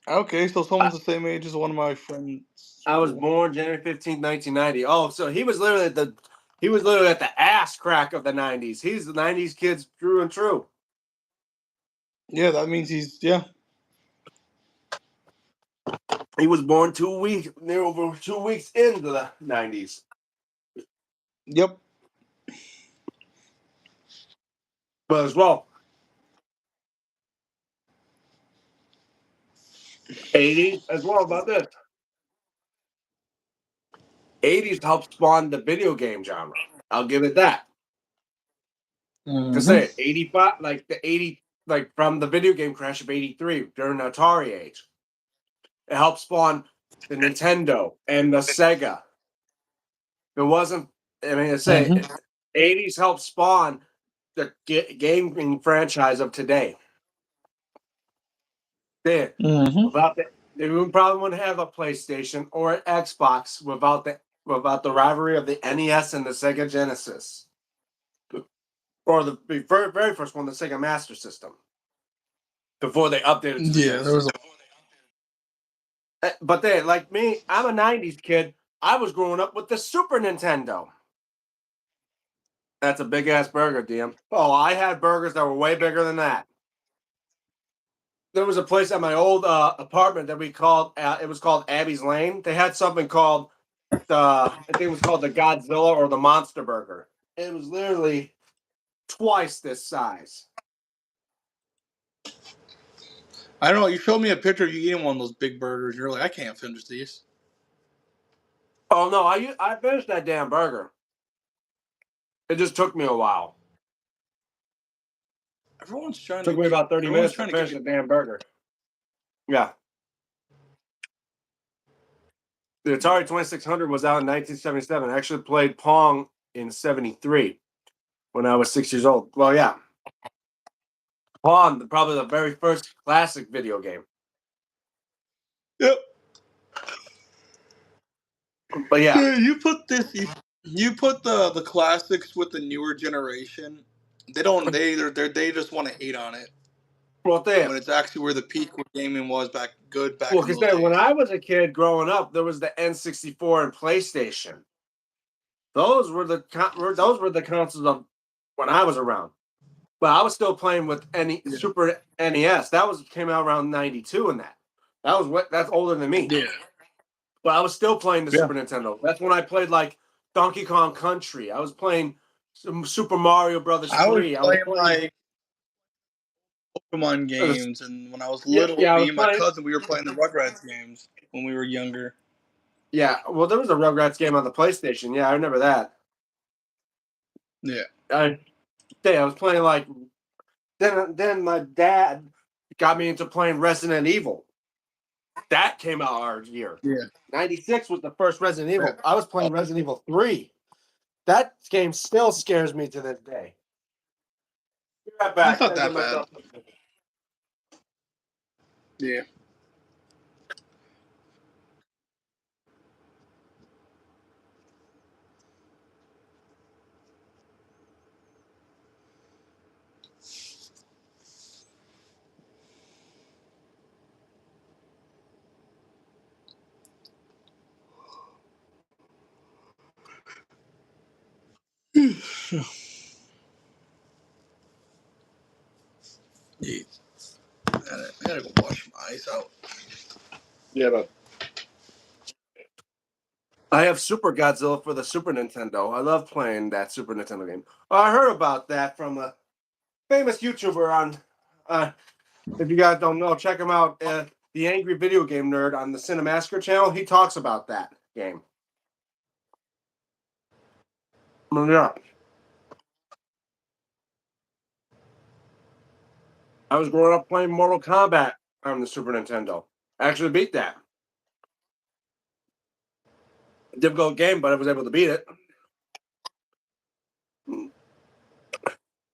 [SPEAKER 2] Okay, so
[SPEAKER 1] I,
[SPEAKER 2] someone's the same age as one of my friends.
[SPEAKER 1] I was
[SPEAKER 2] Cool.
[SPEAKER 1] born January 15th, 1990. Oh, so he was literally at the ass crack of the '90s. He's the '90s kids true and true.
[SPEAKER 2] Yeah, that means he's
[SPEAKER 1] He was born 2 weeks, near over 2 weeks into the '90s.
[SPEAKER 2] Yep.
[SPEAKER 1] But as well, '80s as well. About this, '80s helped spawn the video game genre. I'll give it that. To
[SPEAKER 2] Mm-hmm.
[SPEAKER 1] say '85, like the '80, like from the video game crash of '83 during the Atari age, it helped spawn the Nintendo and the Sega. It wasn't. I mean, I say
[SPEAKER 2] Mm-hmm.
[SPEAKER 1] '80s helped spawn the gaming franchise of today. There,
[SPEAKER 2] Mm-hmm.
[SPEAKER 1] without the, they probably wouldn't have a PlayStation or an Xbox without the rivalry of the NES and the Sega Genesis, or the very first one, the Sega Master System. before they updated to the
[SPEAKER 2] Yeah, there was
[SPEAKER 1] But they, like me, I'm a 90s kid. I was growing up with the Super Nintendo. That's a big ass burger, DM. Oh, I had burgers that were way bigger than that. There was a place at my old apartment that we called, it was called Abby's Lane. They had something called I think it was called the Godzilla or the Monster Burger. It was literally twice this size.
[SPEAKER 2] I don't know. You showed me a picture of you eating one of those big burgers. You're like, I can't finish these.
[SPEAKER 1] Oh no, I finished that damn burger. It just took me a while.
[SPEAKER 2] Everyone's trying
[SPEAKER 1] It
[SPEAKER 2] to
[SPEAKER 1] took me
[SPEAKER 2] get.
[SPEAKER 1] about 30
[SPEAKER 2] Everyone's
[SPEAKER 1] minutes to
[SPEAKER 2] trying to
[SPEAKER 1] finish
[SPEAKER 2] get
[SPEAKER 1] the
[SPEAKER 2] me.
[SPEAKER 1] damn burger. Yeah. The Atari 2600 was out in 1977. I actually played Pong in 73 when I was 6 years old. Well, yeah. Pong, probably the very first classic video game.
[SPEAKER 2] Yep.
[SPEAKER 1] But yeah.
[SPEAKER 2] Yeah, you put this. You put the classics with the newer generation. They don't. They just want to hate on it.
[SPEAKER 1] Well,
[SPEAKER 2] But it's actually where the peak of gaming was back in
[SPEAKER 1] because
[SPEAKER 2] those
[SPEAKER 1] then when
[SPEAKER 2] days.
[SPEAKER 1] I was a kid growing up, there was the N64 and PlayStation. Those were the consoles of when I was around. But I was still playing with Super NES. That came out around 92 in that. That's older than me.
[SPEAKER 2] Yeah.
[SPEAKER 1] But I was still playing the Super Nintendo. That's when I played like Donkey Kong Country. I was playing some Super Mario Brothers 3.
[SPEAKER 2] I was playing like Pokemon games, and when I was little,
[SPEAKER 1] I
[SPEAKER 2] me
[SPEAKER 1] was
[SPEAKER 2] and my
[SPEAKER 1] playing.
[SPEAKER 2] cousin, we were playing the Rugrats games when we were younger.
[SPEAKER 1] Yeah, well, there was a Rugrats game on the PlayStation. Yeah, I remember that.
[SPEAKER 2] Yeah.
[SPEAKER 1] I was playing like. Then my dad got me into playing Resident Evil. That came out our year.
[SPEAKER 2] Yeah.
[SPEAKER 1] 96 was the first Resident Evil. I was playing Resident Evil 3. That game still scares me to this day. Be right back.
[SPEAKER 2] It's not that bad. Yeah. Yeah. I gotta go wash my eyes out.
[SPEAKER 1] Yeah, but I have Super Godzilla for the Super Nintendo. I love playing that Super Nintendo game. I heard about that from a famous YouTuber on. If you guys don't know, check him out. The Angry Video Game Nerd on the Cinemassacre channel. He talks about that game. Yeah. I was growing up playing Mortal Kombat on the Super Nintendo. I actually beat that. Difficult game, but I was able to beat it.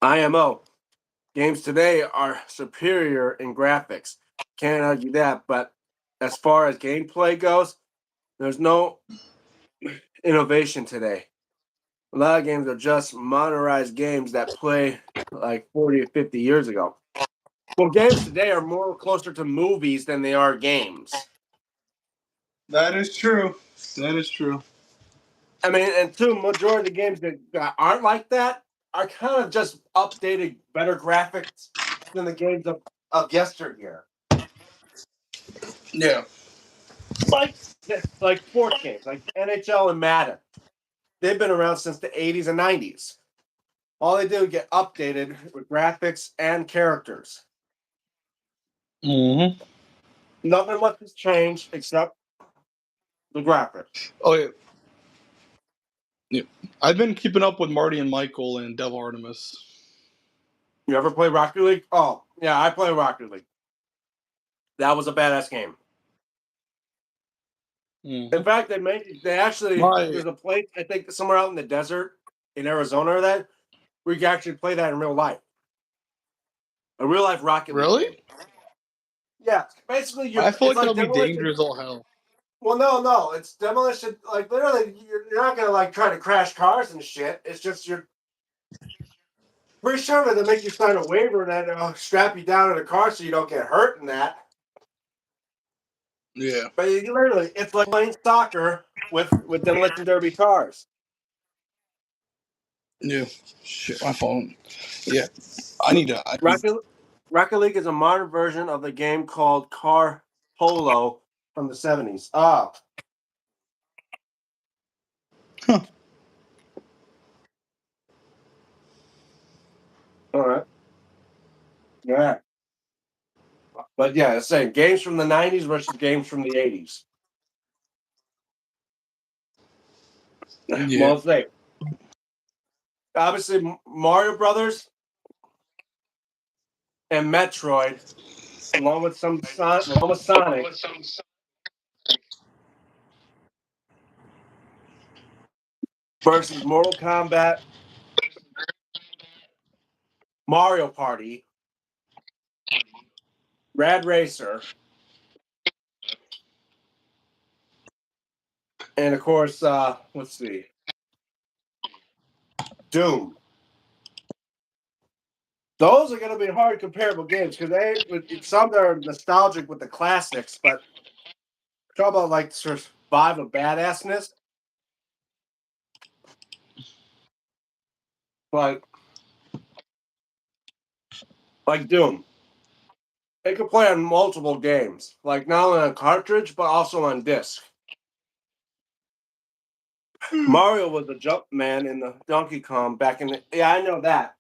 [SPEAKER 1] IMO. Games today are superior in graphics. Can't argue that, but as far as gameplay goes, there's no innovation today. A lot of games are just modernized games that play like 40 or 50 years ago. Well, games today are more closer to movies than they are games.
[SPEAKER 2] That is true. That is true.
[SPEAKER 1] I mean, and majority of the games that aren't like that are kind of just updated, better graphics than the games of yesteryear.
[SPEAKER 2] Yeah.
[SPEAKER 1] Like sports games, like NHL and Madden. They've been around since the 80s and 90s. All they do is get updated with graphics and characters.
[SPEAKER 2] Mm-hmm.
[SPEAKER 1] Nothing much has changed except the graphics.
[SPEAKER 2] Oh yeah. Yeah. I've been keeping up with Marty and Michael and Devil Artemis.
[SPEAKER 1] You ever play Rocket League? Oh, yeah, I play Rocket League. That was a badass game.
[SPEAKER 2] Mm-hmm.
[SPEAKER 1] In fact, there's a place, I think, somewhere out in the desert in Arizona or that, where you can actually play that in real life. A real life Rocket League.
[SPEAKER 2] Really?
[SPEAKER 1] Game. Yeah, basically,
[SPEAKER 2] I feel like that'll
[SPEAKER 1] it's
[SPEAKER 2] be dangerous as all hell.
[SPEAKER 1] Well, no, it's demolition. Like literally, you're not gonna like try to crash cars and shit. It's just Pretty sure that they make you sign a waiver and then strap you down in a car so you don't get hurt in that.
[SPEAKER 2] Yeah.
[SPEAKER 1] But you literally, it's like playing soccer with demolition derby cars.
[SPEAKER 2] Yeah. Shit, my phone. Yeah. I need to.
[SPEAKER 1] Rocket League is a modern version of the game called Car Polo from the 70s. Ah.
[SPEAKER 2] Huh.
[SPEAKER 1] All right. Yeah. But yeah, it's saying games from the 90s versus games from the 80s.
[SPEAKER 2] Yeah.
[SPEAKER 1] Well, say obviously Mario Brothers and Metroid, along with Sonic, versus Mortal Kombat, Mario Party, Rad Racer, and of course, let's see, Doom. Those are going to be hard comparable games because some that are nostalgic with the classics, but talk about like survival badassness, like Doom. It could play on multiple games, like not only on cartridge but also on disc. Mario was a jump man in the Donkey Kong back in the. Yeah, I know that.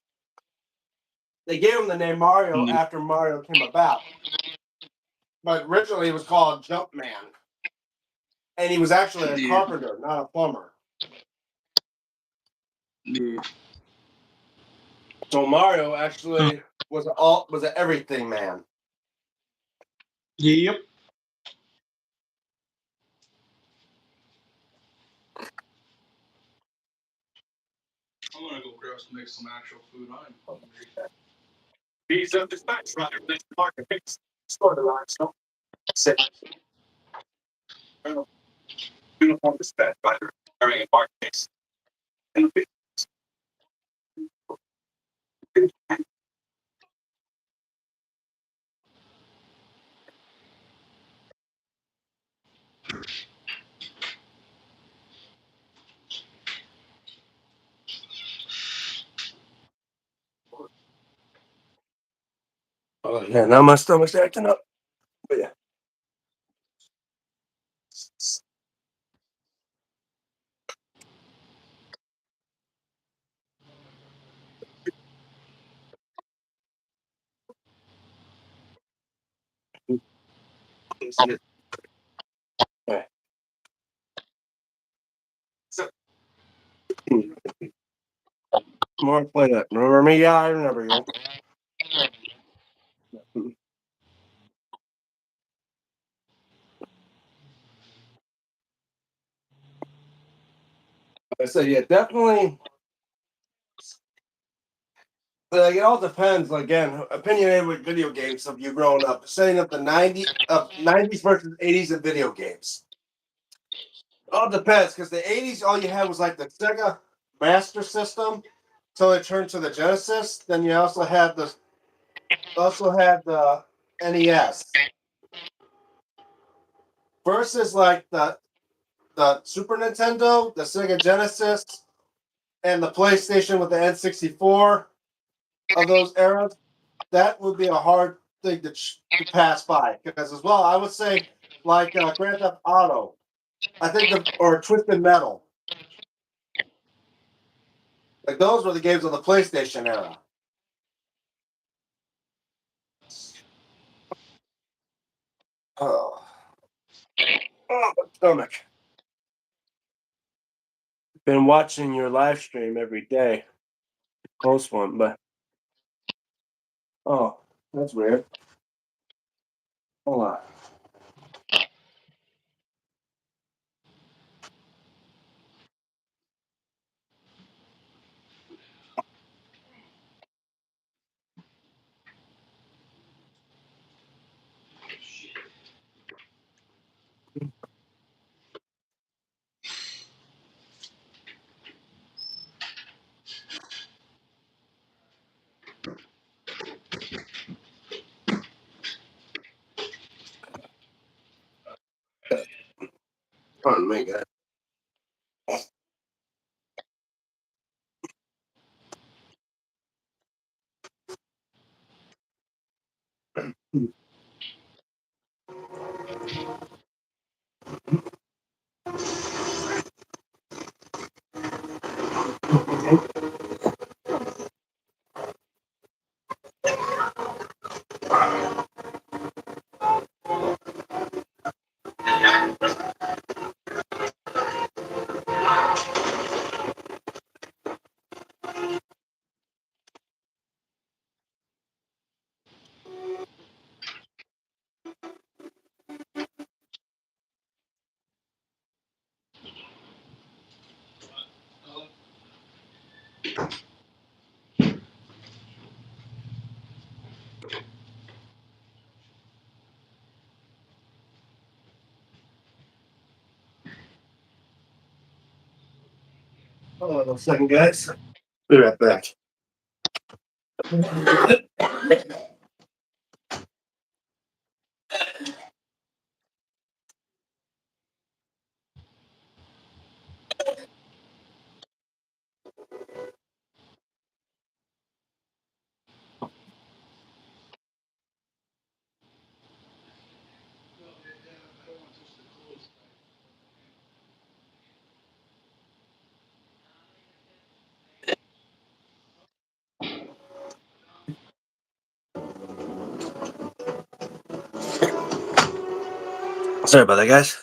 [SPEAKER 1] They gave him the name Mario after Mario came about. But originally it was called Jumpman. And he was actually a
[SPEAKER 2] Yeah.
[SPEAKER 1] carpenter, not a plumber.
[SPEAKER 2] Yeah.
[SPEAKER 1] So Mario actually was an everything man.
[SPEAKER 2] Yep. I'm gonna go grab some actual food. I'm hungry.
[SPEAKER 1] These dispatch runner this market fix store the line so sit uniform dispatch rider carrying a market case. And the oh yeah, now my stomach's acting up. But yeah. Right. So, more play that. Remember me? Yeah, I remember you. I said, yeah, definitely. Like, it all depends. Again, opinionated with video games of you growing up, setting up the 90s versus 80s of video games. All depends because the 80s, all you had was like the Sega Master System until it turned to the Genesis. Then you also had the NES versus like the Super Nintendo, the Sega Genesis, and the PlayStation with the N64 of those eras. That would be a hard thing to pass by because as well, I would say like Grand Theft Auto. I think or Twisted Metal. Like those were the games of the PlayStation era. Oh, oh my stomach. Been watching your live stream every day. Close one, but oh, that's weird. Hold on. Pardon me, guys. Hold on a second, guys. Be right back. Sorry about that, guys.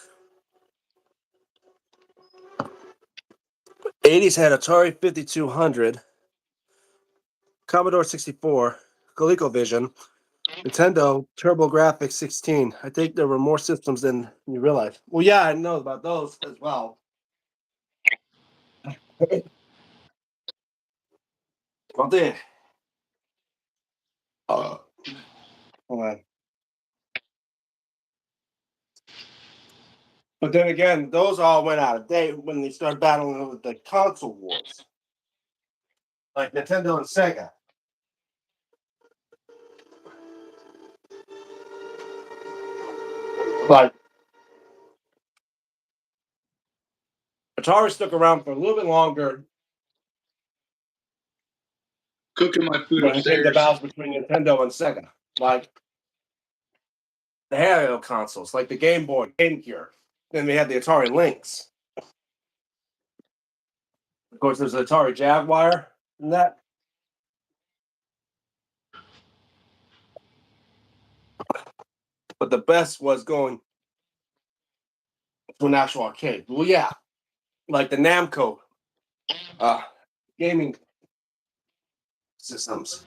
[SPEAKER 1] 80s had Atari 5200, Commodore 64, ColecoVision, Nintendo TurboGrafx 16. I think there were more systems than you realize. Well, yeah, I know about those as well. Well, then, hold on. But then again, those all went out of date when they started battling over the console wars, like Nintendo and Sega. Like Atari stuck around for a little bit longer
[SPEAKER 2] Cooking my food
[SPEAKER 1] when it came to
[SPEAKER 2] upstairs.
[SPEAKER 1] battles between Nintendo and Sega. Like the handheld consoles, like the Game Boy, Game Gear. Then we had the Atari Lynx. Of course, there's the Atari Jaguar and that. But the best was going to an actual arcade. Well, yeah, like the Namco uh, gaming systems.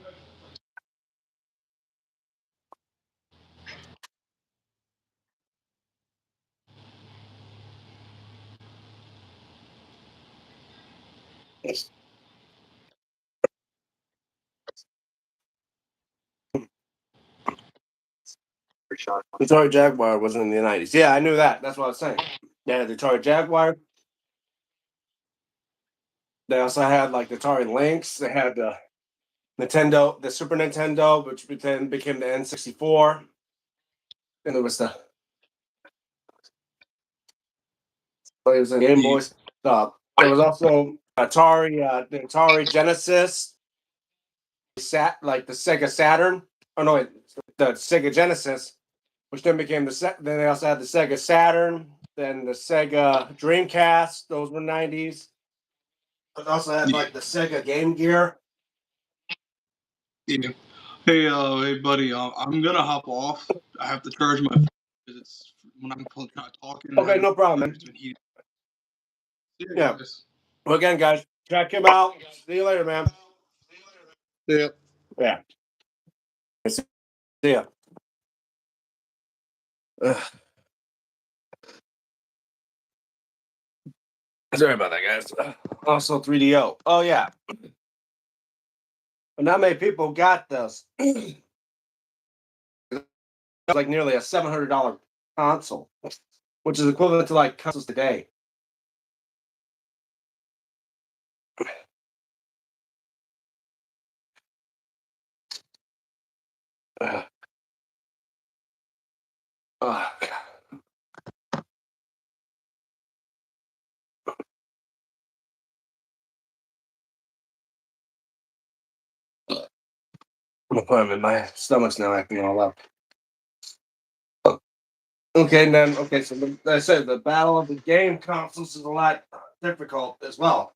[SPEAKER 1] Yes. The Atari Jaguar wasn't in the 90s. Yeah, I knew that. That's what I was saying. They had the Atari Jaguar. They also had like the Atari Lynx. They had the Nintendo, the Super Nintendo, which then became the N64. And there was the players and Game Boys. There was also the Atari Genesis, like the Sega Saturn. Oh no, wait, the Sega Genesis, which then became Then they also had the Sega Saturn, then the Sega Dreamcast. Those were 90s. But also had like the Sega Game Gear.
[SPEAKER 2] Yeah. Hey, buddy. I'm gonna hop off. I have to charge my phone because it's when I'm talking.
[SPEAKER 1] Okay, no problem, man.
[SPEAKER 2] It's been heating.
[SPEAKER 1] Yeah.
[SPEAKER 2] Guys.
[SPEAKER 1] Well, again, guys, check him out. See you later, man.
[SPEAKER 2] Yeah.
[SPEAKER 1] Yeah. See ya. Ugh. Sorry about that, guys. Also, 3DO. Oh, yeah. But not many people got this. It's like nearly a $700 console, which is equivalent to like consoles today. Ugh. Oh, God. My stomach's now acting all up. Okay, and then so I said the battle of the game consoles is a lot difficult as well.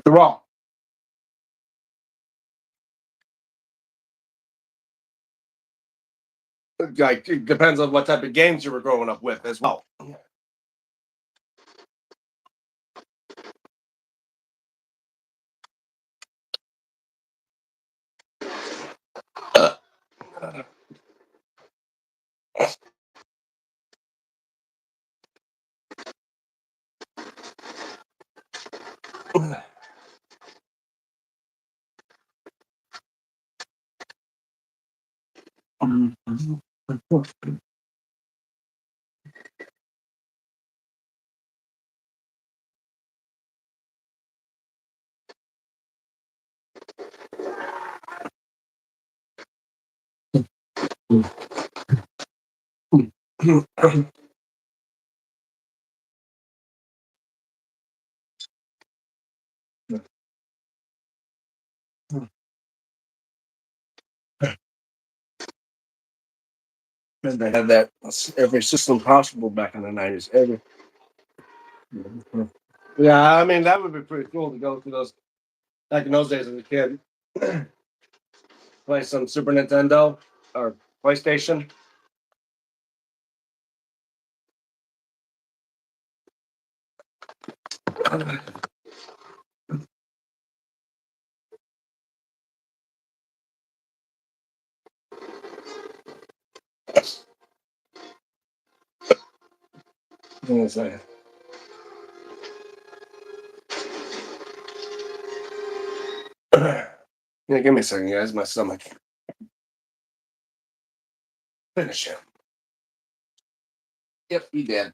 [SPEAKER 1] The raw. Like it depends on what type of games you were growing up with as well. And they had that every system possible back in the 90s. Every yeah, I mean that would be pretty cool to go through those back in those days as a kid. Play some Super Nintendo or PlayStation. Hang on a second. Yeah, give me a second, guys. My stomach. Finish it. Yep, we did.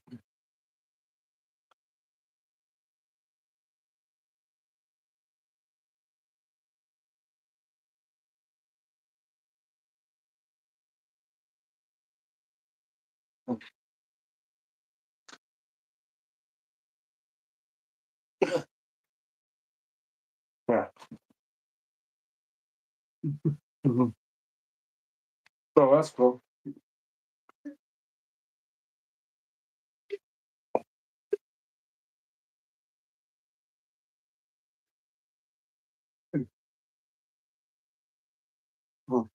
[SPEAKER 1] Yeah. Mhm. Oh, that's cool. Mhm.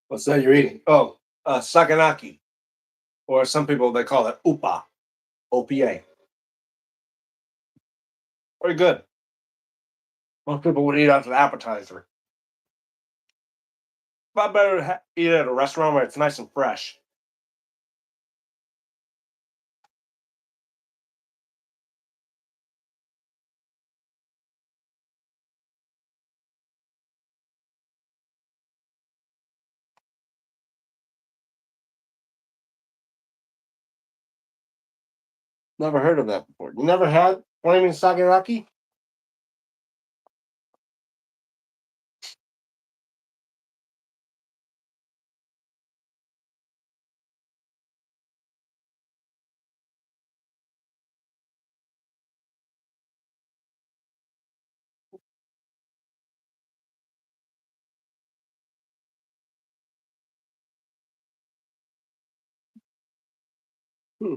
[SPEAKER 1] What's that you're eating? Oh, saganaki, or some people they call it upa, OPA. Very good. Most people would eat as an appetizer. But better to eat it at a restaurant where it's nice and fresh. Never heard of that before. You never had flaming saganaki? Hmm.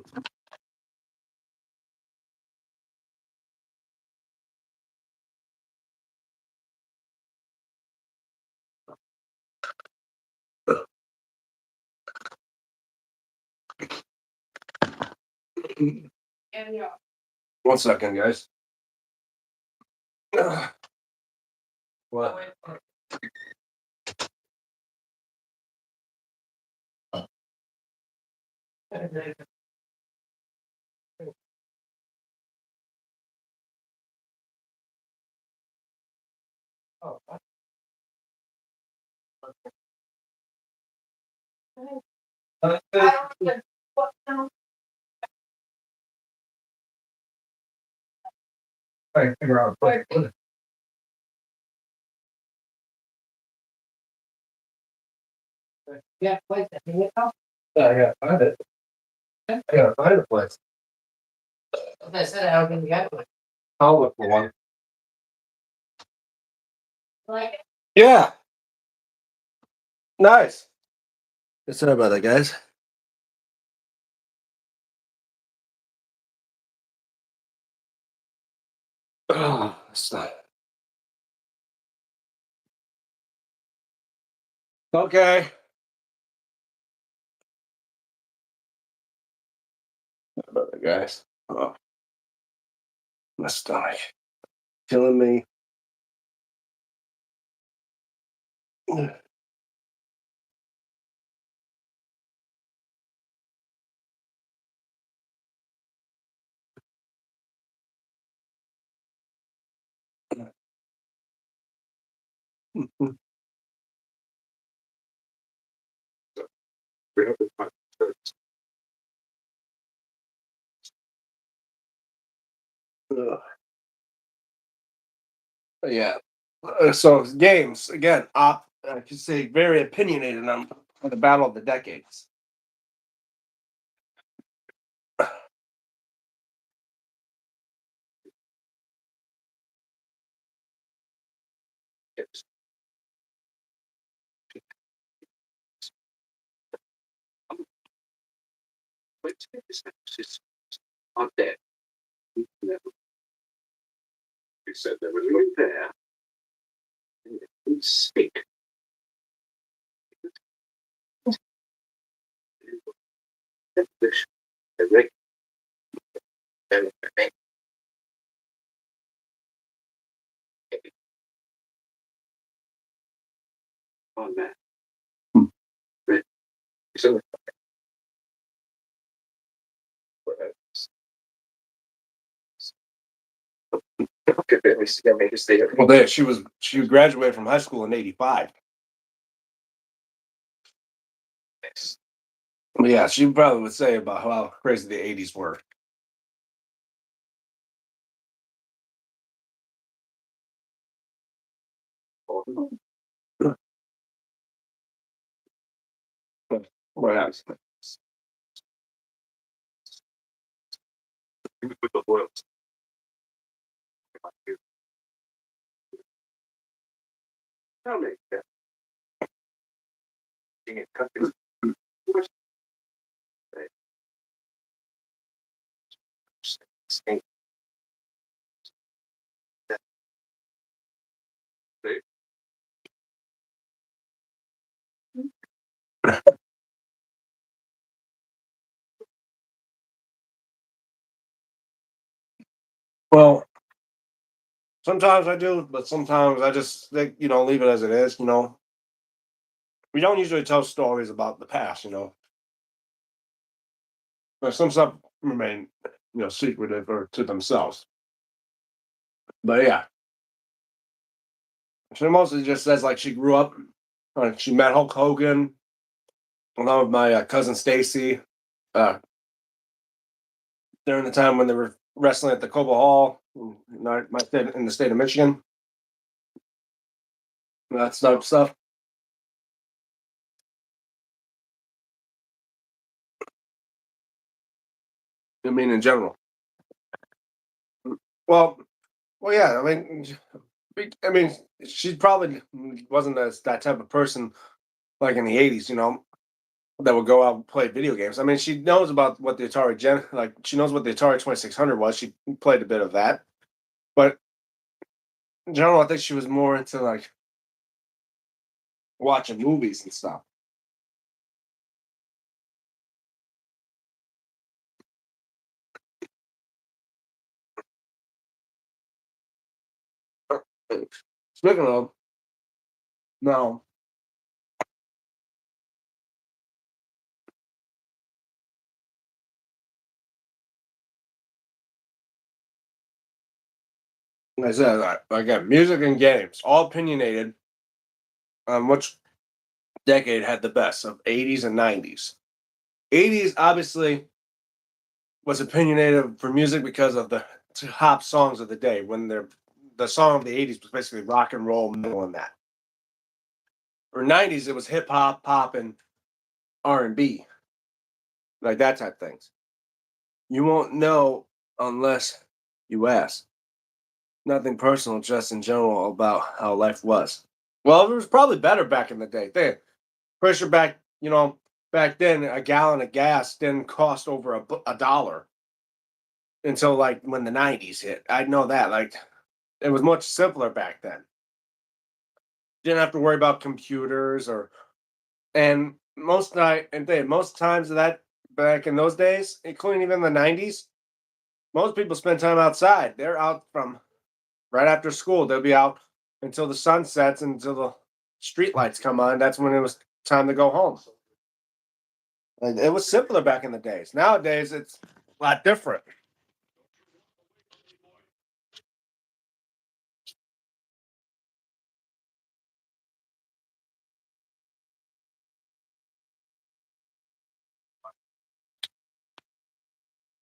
[SPEAKER 1] One second, guys. What? Oh, I figure out. Yeah, place it. I gotta find it. I gotta find a place. I said I was gonna get one. I'll look for one. Like it? Yeah. Nice. Sorry about that, guys. Oh, it's not. Okay. Sorry about that, guys. Oh, my stomach killing me. Ugh. Yeah. So games again. I could say very opinionated on the battle of the decades. Yes. Wait, it's not there. No, you said there was one there. And it would speak. English. Direct. On that. Right. So, okay, at least I made a stay. Well, there she graduated from high school in '85. Yes. But yeah, she probably would say about how crazy the '80s were. What else? Tell me. Well, sometimes I do, but sometimes I just think, leave it as it is. We don't usually tell stories about the past, but some stuff remain, secretive or to themselves. But yeah, she mostly just says like she grew up, she met Hulk Hogan along with my cousin Stacy uh, during the time when they were wrestling at the Cobo Hall my state, in the state of Michigan. That stuff. I mean, in general. Well, well, yeah. I mean, she probably wasn't that type of person like in the '80s, that would go out and play video games. I mean, she knows about what the like she knows what the Atari 2600 was. She played a bit of that, but in general, I think she was more into like watching movies and stuff. Speaking of, now, Like I said, again, music and games, all opinionated on which decade had the best of 80s and 90s. 80s obviously was opinionated for music because of the top songs of the day. When the song of the 80s was basically rock and roll, middle and that. Or 90s, it was hip hop, pop, and R&B, like that type of things. You won't know unless you ask. Nothing personal, just in general about how life was. Well, it was probably better back in the day. Pressure back, back then, a gallon of gas didn't cost over a dollar until like when the 90s hit. I know that. Like, it was much simpler back then. Didn't have to worry about computers and most times of that back in those days, including even the 90s, most people spend time outside. They're out from right after school. They'll be out until the sun sets, until the street lights come on. That's when it was time to go home. And it was simpler back in the days. Nowadays, it's a lot different.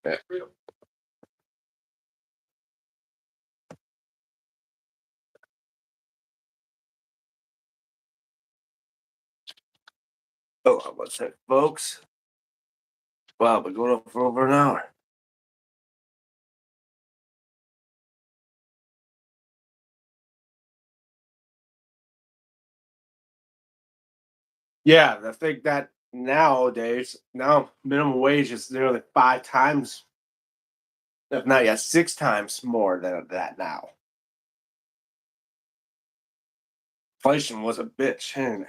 [SPEAKER 1] Yeah. Oh, what's that, folks? Wow, we're going up for over an hour. Yeah, I think that nowadays, now minimum wage is nearly 5 times, if not yet 6 times more than that now. Inflation was a bitch. And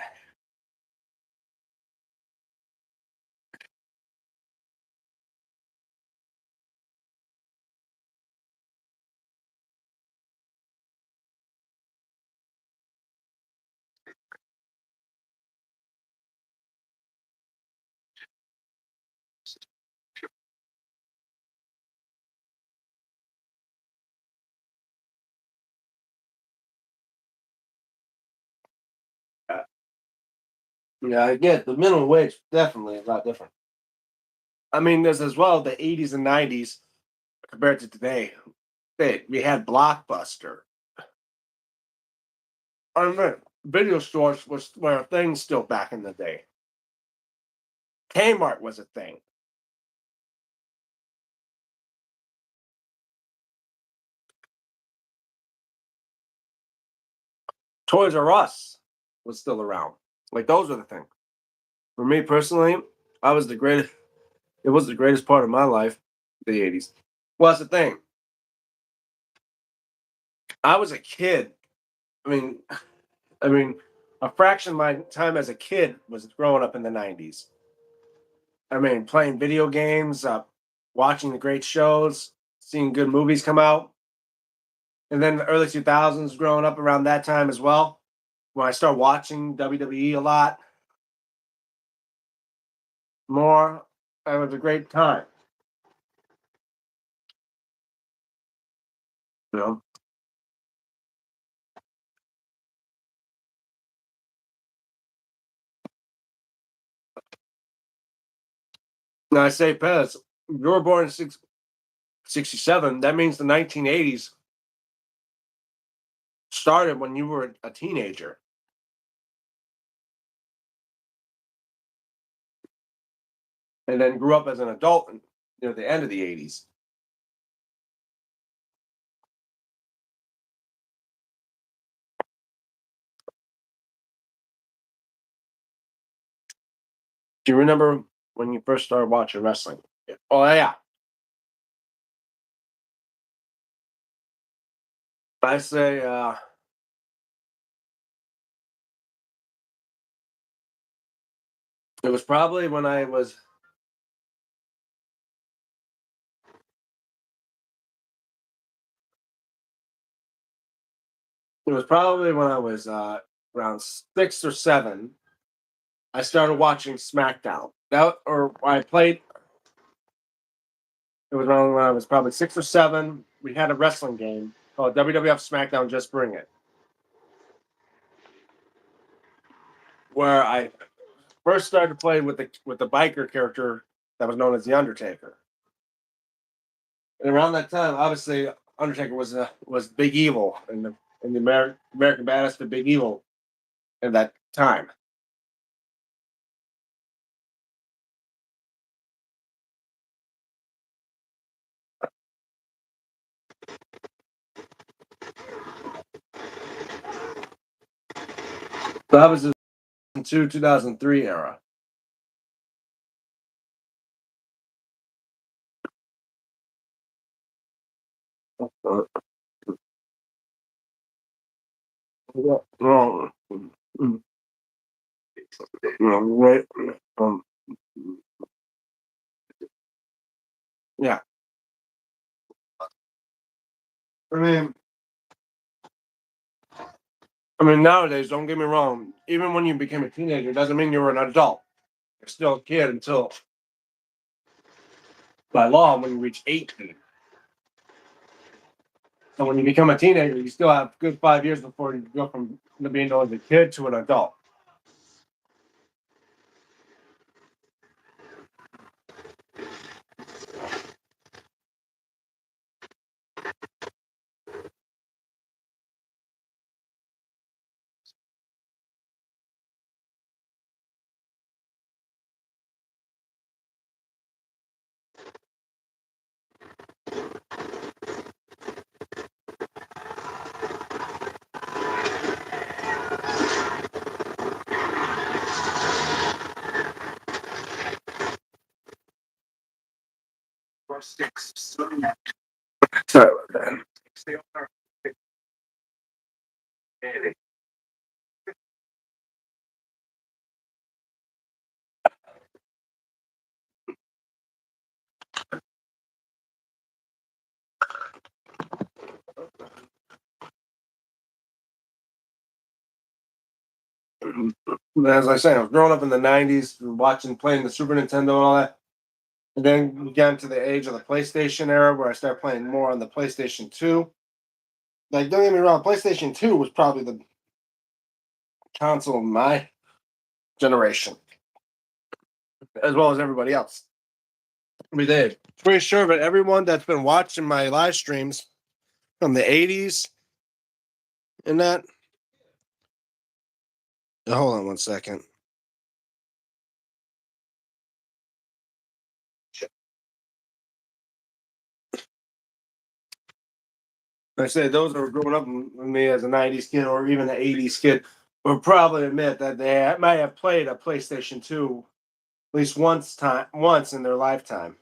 [SPEAKER 1] yeah, I get the minimum wage definitely a lot different. I mean, there's as well the 80s and 90s compared to today. We had Blockbuster. I mean, video stores were a thing still back in the day. Kmart was a thing. Toys R Us was still around. Like those were the thing. For me personally, I was the greatest. It was the greatest part of my life, the 80s. Well, that's the thing. I was a kid. I mean, I mean, a fraction of my time as a kid was growing up in the 90s. I mean, playing video games, watching the great shows, seeing good movies come out. And then the early 2000s, growing up around that time as well, when I started watching WWE a lot more. It was a great time. You know, and I say, Pez, you were born in 67. That means the 1980s started when you were a teenager and then grew up as an adult near the end of the 80s. Do you remember when you first started watching wrestling? Oh, yeah. I say it was probably when I was. It was probably when I was around 6 or 7. I started watching SmackDown. That or I played. It was around when I was probably 6 or 7. We had a wrestling game, Oh, WWF SmackDown Just Bring It. Where I first started playing with the biker character that was known as the Undertaker. And around that time, obviously, Undertaker was Big Evil in the American Badass, the Big Evil in that time. So that was the 2003 era. Wrong. Right. Yeah. I mean, nowadays, don't get me wrong. Even when you became a teenager, doesn't mean you were an adult. You're still a kid until, by law, when you reach 18. So when you become a teenager, you still have a good 5 years before you go from being known as a kid to an adult. Sorry about that. As I say, I was growing up in the '90s, watching, playing the Super Nintendo and all that. And then we got into the age of the PlayStation era, where I started playing more on the PlayStation 2. Like, don't get me wrong, PlayStation 2 was probably the console of my generation, as well as everybody else. We did. Pretty sure that everyone that's been watching my live streams from the '80s and that. Hold on one second. Like I said, those that were growing up with me as a '90s kid or even an '80s kid will probably admit that they might have played a PlayStation 2 at least once in their lifetime.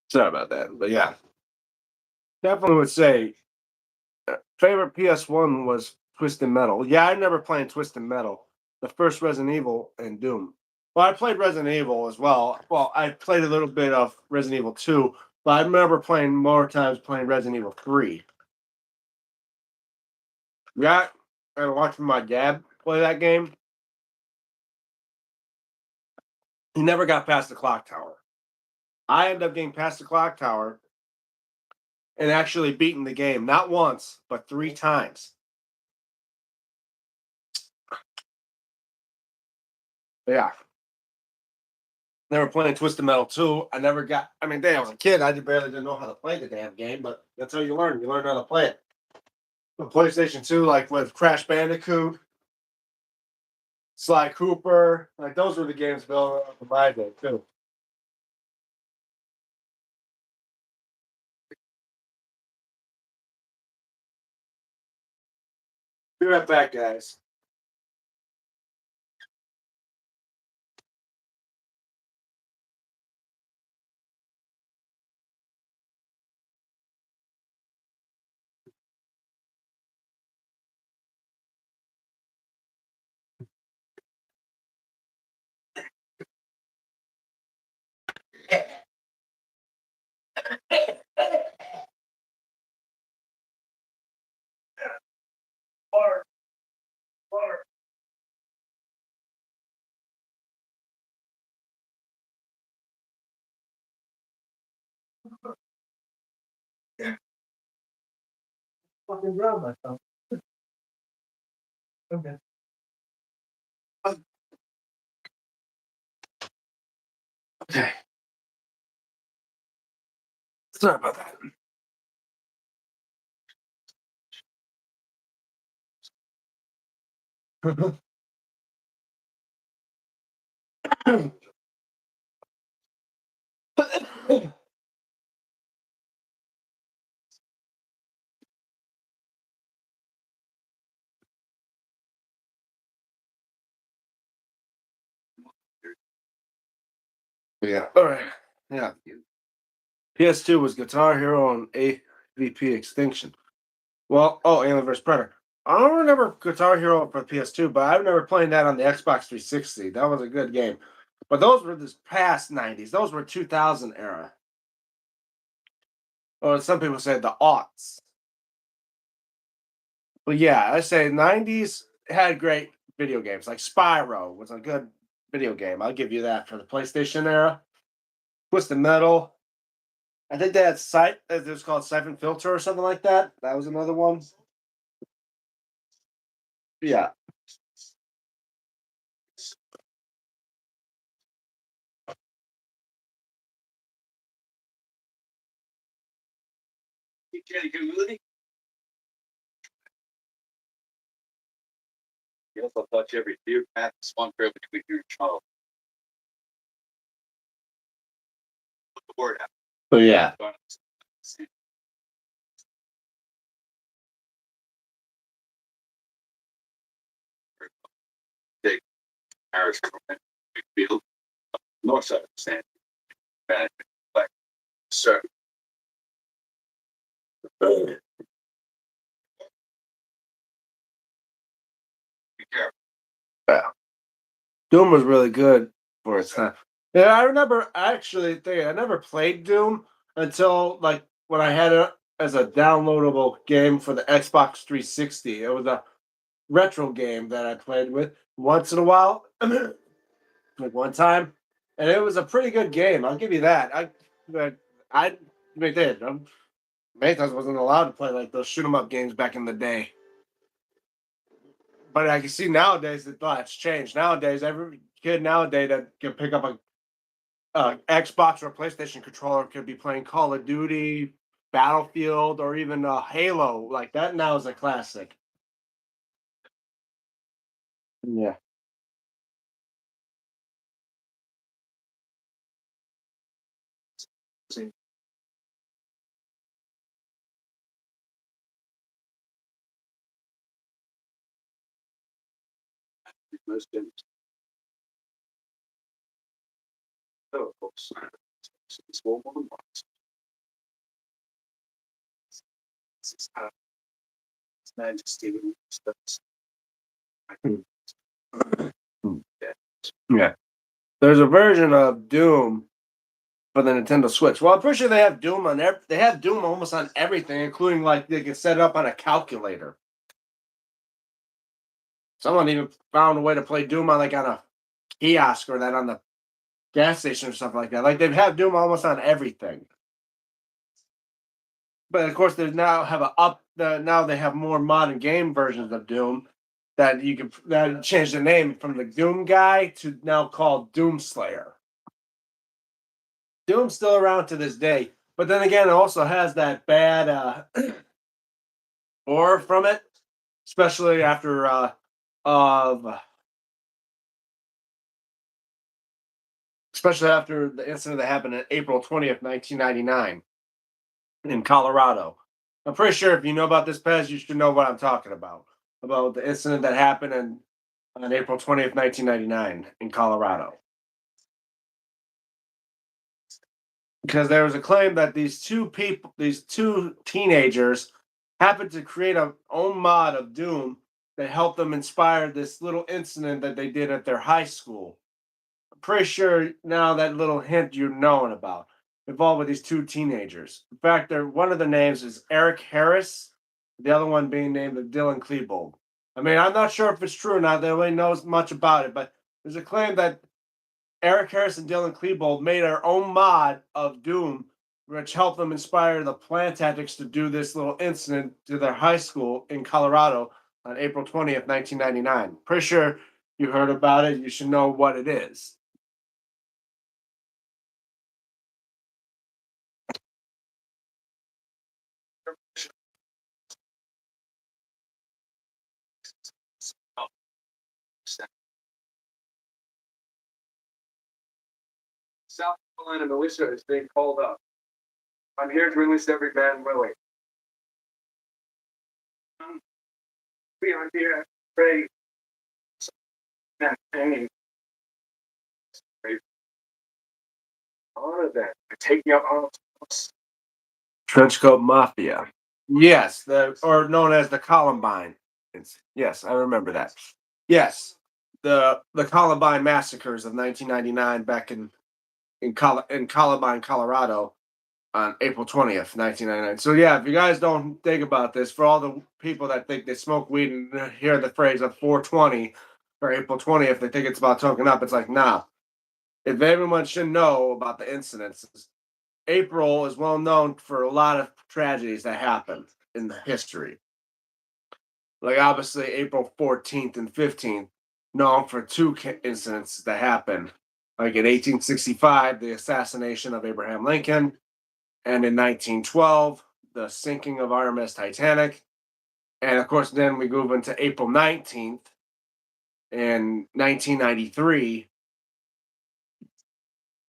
[SPEAKER 1] Sorry about that, but yeah, definitely would say favorite PS1 was Twisted Metal. Yeah, I never played Twisted Metal. The first Resident Evil and Doom. Well, I played Resident Evil as well. Well, I played a little bit of Resident Evil 2, but I remember playing more times playing Resident Evil 3. Yeah, I watched my dad play that game. He never got past the clock tower. I ended up getting past the clock tower and actually beating the game, not once, but 3 times. Yeah. Never playing Twisted Metal 2. I never got, I mean, damn, I was a kid. I barely didn't know how to play the damn game, but that's how you learn. You learn how to play it. The PlayStation 2, like with Crash Bandicoot, Sly Cooper, like those were the games built up in my day, too. Be right back, guys. Water. Water. Yeah. Fucking drown myself. Okay. Okay. Sorry about that. Yeah. All right. Yeah. PS2 was Guitar Hero and AVP Extinction. Well, Alien vs Predator. I don't remember Guitar Hero for PS2, but I remember playing that on the Xbox 360. That was a good game. But those were this past 90s. Those were 2000 era. Or some people say the aughts. But yeah, I say 90s had great video games. Like Spyro was a good video game. I'll give you that for the PlayStation era. Twisted Metal. I think they had it was called Siphon Filter or something like that. That was another one. Yeah.
[SPEAKER 3] You also touch every deer path swung fair between your child. Put the word out.
[SPEAKER 1] But yeah.
[SPEAKER 3] Big Irish big field, north side of the sand. Like, sir. Be careful.
[SPEAKER 1] Yeah. Doom was really good for its time. Yeah, I remember actually thinking I never played Doom until like when I had it as a downloadable game for the Xbox 360. It was a retro game that I played with once in a while, like one time, and it was a pretty good game. I'll give you that. I admit that Mathos wasn't allowed to play like those shoot 'em up games back in the day. But I can see nowadays that that's changed. Nowadays, every kid nowadays that can pick up a Xbox or a PlayStation controller could be playing Call of Duty, Battlefield, or even Halo. Like that now is a classic. Yeah. See.
[SPEAKER 3] Most games. Oh, of course. Small one. His Majesty stuff.
[SPEAKER 1] Yeah. There's a version of Doom for the Nintendo Switch. Well, I'm pretty sure they have Doom on they have Doom almost on everything, including like they can set it up on a calculator. Someone even found a way to play Doom on like on a kiosk or that on the gas station or something like that. Like they have Doom almost on everything. But of course, they now have now they have more modern game versions of Doom that you can that change the name from the Doom guy to now called Doom Slayer. Doom's still around to this day, but then again, it also has that bad horror from it, especially after of especially after the incident that happened on April 20th, 1999 in Colorado. I'm pretty sure if you know about this, Pez, you should know what I'm talking about. about the incident that happened on April 20th, 1999 in Colorado. Because there was a claim that these two teenagers, happened to create a own mod of Doom that helped them inspire this little incident that they did at their high school. I'm pretty sure now that little hint you're knowing about involved with these two teenagers. In fact, one of the names is Eric Harris, the other one being named Dylan Klebold. I mean, I'm not sure if it's true or not. Nobody knows much about it, but there's a claim that Eric Harris and Dylan Klebold made their own mod of Doom, which helped them inspire the Plan Tactics to do this little incident to their high school in Colorado on April 20th, 1999. Pretty sure you heard about it. You should know what it is. South Carolina militia is being called up. I'm here to release every man willing. We are here to pray. Honor them. Taking out all Trenchcoat Mafia. Yes, or known as the Columbine. Yes, I remember that. Yes, the Columbine massacres of 1999 back in Columbine, Colorado, on April 20th, 1999. So yeah, if you guys don't think about this, for all the people that think they smoke weed and hear the phrase of 420 or April 20th, they think it's about token up. It's like, nah. If everyone should know about the incidents, April is well known for a lot of tragedies that happened in the history. Like obviously April 14th and 15th, known for two incidents that happened. Like in 1865, the assassination of Abraham Lincoln, and in 1912, the sinking of RMS Titanic. And of course, then we move into April 19th in 1993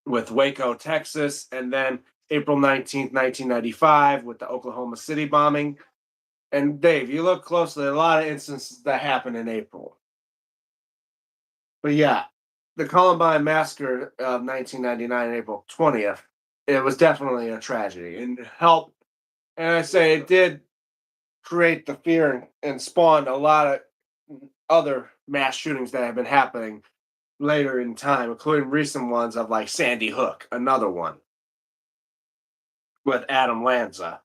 [SPEAKER 1] with Waco, Texas, and then April 19th, 1995 with the Oklahoma City bombing. And Dave, you look closely, a lot of instances that happened in April. But yeah, the Columbine Massacre of 1999, April 20th, it was definitely a tragedy and helped. And I say it did create the fear and spawned a lot of other mass shootings that have been happening later in time, including recent ones of like Sandy Hook, another one with Adam Lanza.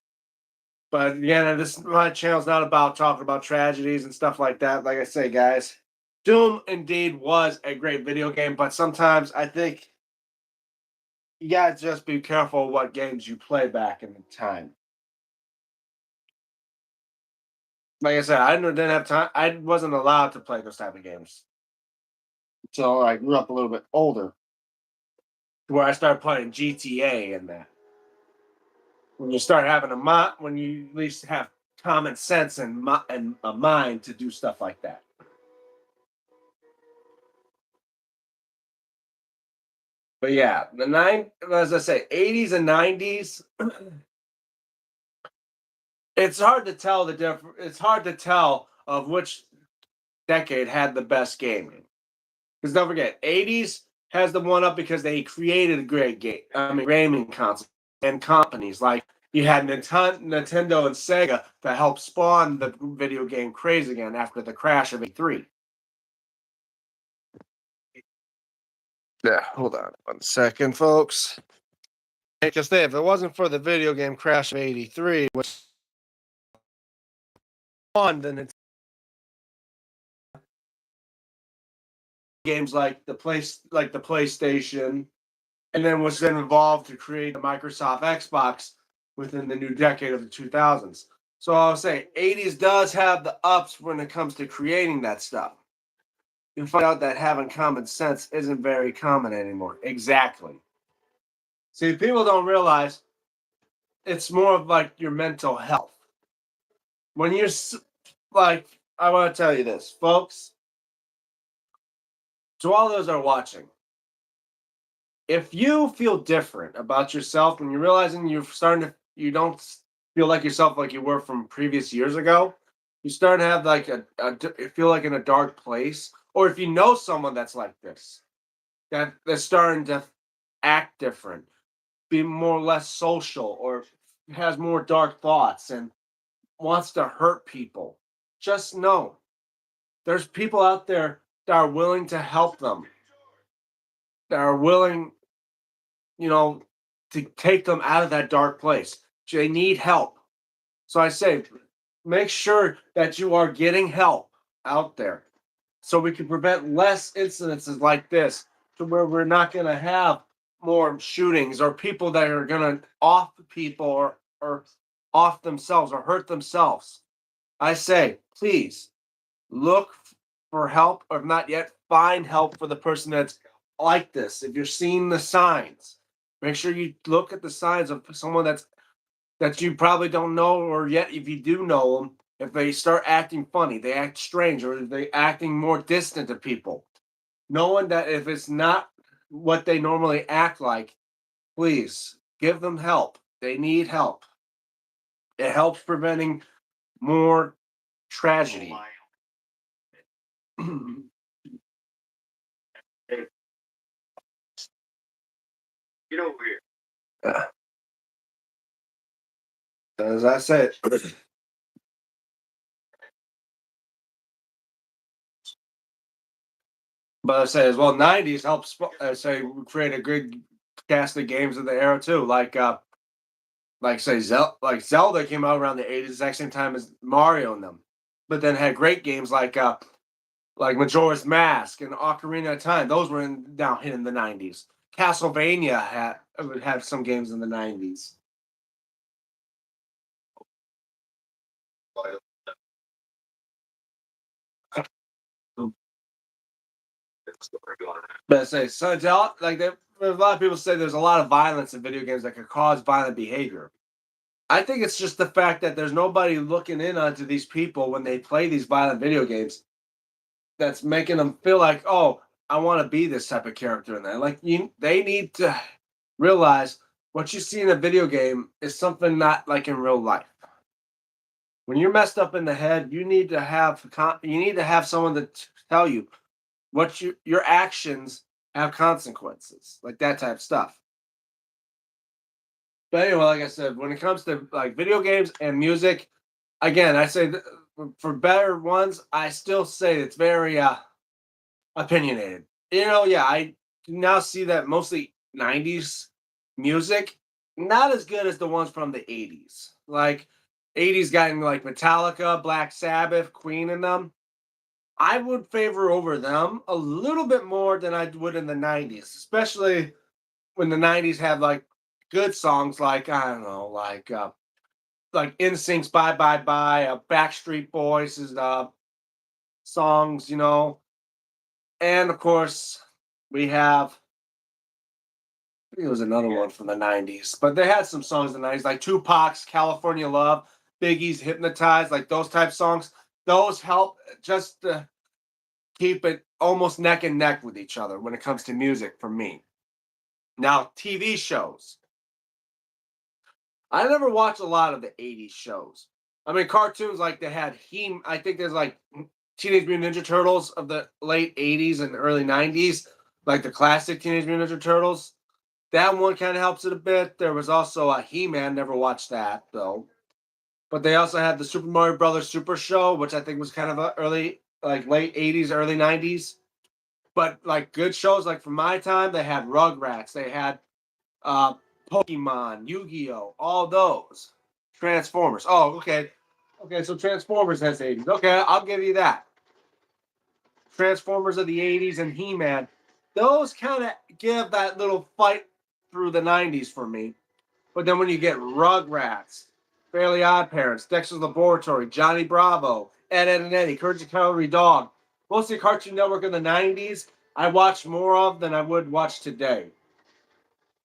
[SPEAKER 1] But again, my channel's not about talking about tragedies and stuff like that. Like I say, guys, Doom indeed was a great video game, but sometimes I think you gotta just be careful what games you play back in the time. Like I said, I didn't have time. I wasn't allowed to play those type of games until I grew up a little bit older, where I started playing GTA and that. When you start having when you at least have common sense and a mind to do stuff like that. But yeah, as I say, 80s and 90s. It's hard to tell the difference. It's hard to tell of which decade had the best gaming. Because don't forget, 80s has the one up because they created a great gaming console and companies like you had Nintendo and Sega to help spawn the video game craze again after the crash of '83. Yeah, hold on 1 second, folks. Because if it wasn't for the video game crash of '83, which spawned the games like the PlayStation, and then was then involved to create the Microsoft Xbox within the new decade of the 2000s. So I'll say 80s does have the ups when it comes to creating that stuff. You find out that having common sense isn't very common anymore. Exactly. See, people don't realize it's more of like your mental health. When you're like, I want to tell you this, folks. To all those that are watching, if you feel different about yourself when you're realizing you don't feel like yourself like you were from previous years ago, you start to have like feel like in a dark place, or if you know someone that's like this, that's starting to act different, be more or less social, or has more dark thoughts and wants to hurt people, just know there's people out there that are willing to help them, that are willing, you know, to take them out of that dark place. They need help. So I say, make sure that you are getting help out there so we can prevent less incidences like this to where we're not going to have more shootings or people that are going to off people or off themselves or hurt themselves. I say, please look for help, or if not yet, find help for the person that's like this. If you're seeing the signs, make sure you look at the signs of someone that you probably don't know, or yet if you do know them, if they start acting funny, they act strange, or they acting more distant to people, knowing that if it's not what they normally act like, please give them help. They need help. It helps preventing more tragedy.
[SPEAKER 3] Get over here.
[SPEAKER 1] As I said, but I say as well, '90s helps. I say create a good cast of games of the era too. Like say Zelda came out around the '80s, exact same time as Mario and them, but then had great games like Majora's Mask and Ocarina of Time. Those were down hit in the '90s. Castlevania would have some games in the '90s. But I say so. There's a lot of people say there's a lot of violence in video games that could cause violent behavior. I think it's just the fact that there's nobody looking in onto these people when they play these violent video games that's making them feel like, oh, I want to be this type of character in that. They need to realize what you see in a video game is something not like in real life. When you're messed up in the head, you need to have someone to tell you what your actions have consequences, like that type of stuff. But anyway, like I said, when it comes to like video games and music, again, I say for better ones, I still say it's very opinionated. Yeah, I now see that mostly '90s music not as good as the ones from the '80s. Like '80s got in like Metallica, Black Sabbath, Queen, and them. I would favor over them a little bit more than I would in the '90s, especially when the '90s had like good songs like I don't know, like NSYNC's "Bye Bye Bye," Backstreet Boys' songs, and of course we have. I think it was another one from the '90s, but they had some songs in the '90s, like Tupac's "California Love," Biggie's "Hypnotized," like those type songs. Those help just to keep it almost neck and neck with each other when it comes to music for me. Now, TV shows. I never watched a lot of the '80s shows. I mean, cartoons like they had I think there's like Teenage Mutant Ninja Turtles of the late '80s and early '90s, like the classic Teenage Mutant Ninja Turtles. That one kind of helps it a bit. There was also a He-Man. Never watched that though. But they also had the Super Mario Brothers Super Show, which I think was kind of a early, like late '80s, early '90s. But like good shows, like from my time, they had Rugrats. They had uh, Pokemon, Yu-Gi-Oh, all those. Transformers. Oh, okay. Okay, so Transformers has '80s. Okay, I'll give you that. Transformers of the '80s and He-Man. Those kind of give that little fight through the '90s for me. But then when you get Rugrats, Fairly Odd Parents, Dexter's Laboratory, Johnny Bravo, Ed, and Eddie, Courage the Cowardly Dog, mostly Cartoon Network in the '90s, I watched more of than I would watch today.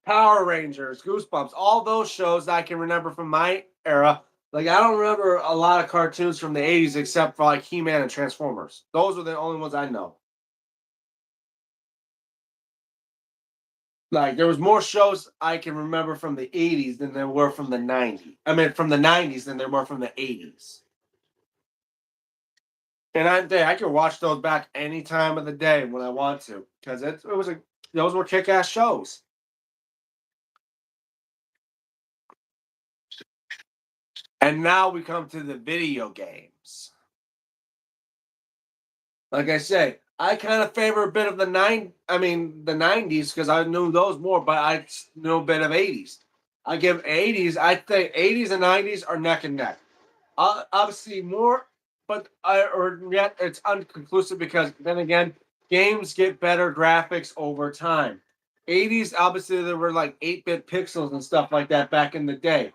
[SPEAKER 1] Power Rangers, Goosebumps, all those shows that I can remember from my era. Like I don't remember a lot of cartoons from the '80s except for like He-Man and Transformers. Those are the only ones I know. Like there was more shows I can remember from the '80s than there were from the '90s. I mean, from the '90s than there were from the '80s. And I can watch those back any time of the day when I want to, because those were kick-ass shows. And now we come to the video games. Like I say, I kind of favor a bit of the 90s because I knew those more, but I know a bit of 80s. I give 80s. I think 80s and 90s are neck and neck. Obviously more, but or yet it's unconclusive because then again, games get better graphics over time. 80s, obviously there were like 8-bit pixels and stuff like that back in the day,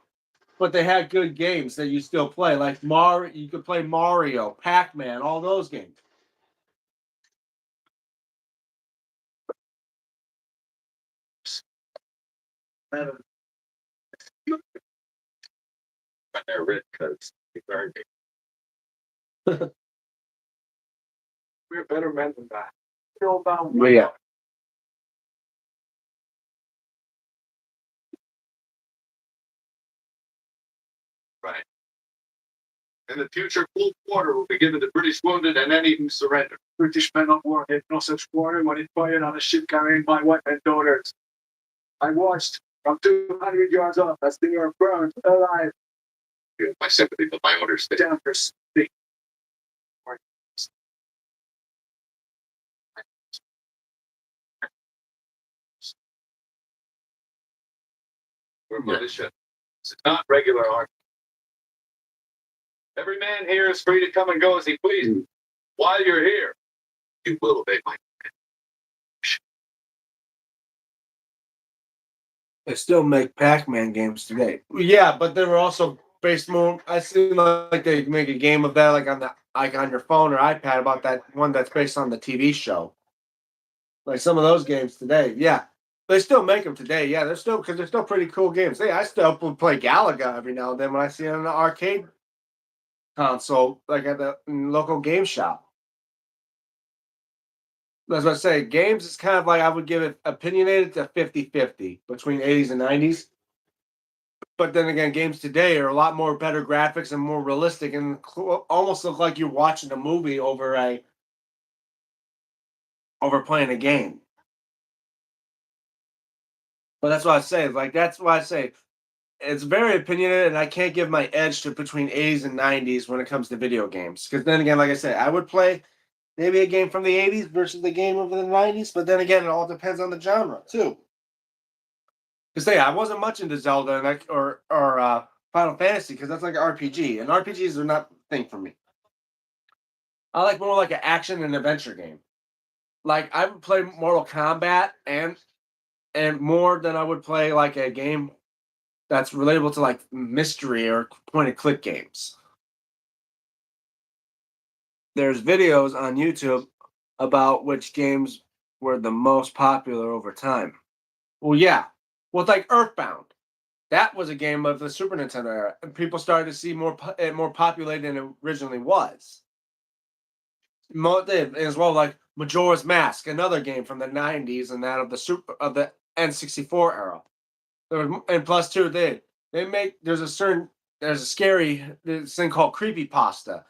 [SPEAKER 1] but they had good games that you still play. Like Mario, you could play Mario, Pac-Man, all those games.
[SPEAKER 3] When they're rich, because we're better men than that.
[SPEAKER 1] But yeah.
[SPEAKER 3] Right. In the future, full quarter will be given to British wounded and any who surrender. British men on board had no such quarter when it fired on a ship carrying my wife and daughters. I watched from 200 yards off as they were burned alive. My sympathy, but my orders stay down for speak. We're militia. It's not regular army. Every man here is free to come and go as he pleases. While you're here, you will obey my.
[SPEAKER 1] They still make Pac-Man games today. Yeah, but they were also based more. I see like they make a game of that, like on your phone or iPad, about that one that's based on the TV show. Like some of those games today, yeah, they still make them today. Yeah, they're still because they're still pretty cool games. Hey, I still play Galaga every now and then when I see it on the arcade console, like at the local game shop. As I say, games is kind of like I would give it opinionated to 50-50 between 80s and 90s. But then again, games today are a lot more better graphics and more realistic and almost look like you're watching a movie over playing a game. But that's why I say, it's very opinionated, and I can't give my edge to between 80s and 90s when it comes to video games. Because then again, like I said, I would play maybe a game from the 80s versus the game of the 90s, but then again, it all depends on the genre too. Because I wasn't much into Zelda or Final Fantasy because that's like an RPG, and RPGs are not the thing for me. I like more like an action and adventure game. Like I would play Mortal Kombat and more than I would play like a game that's relatable to like mystery or point and click games. There's videos on YouTube about which games were the most popular over time. Well, yeah. Well, it's like Earthbound. That was a game of the Super Nintendo era, and people started to see more populated than it originally was. As well, like Majora's Mask, another game from the '90s, and that of the N64 era. And plus two, there's a scary this thing called creepypasta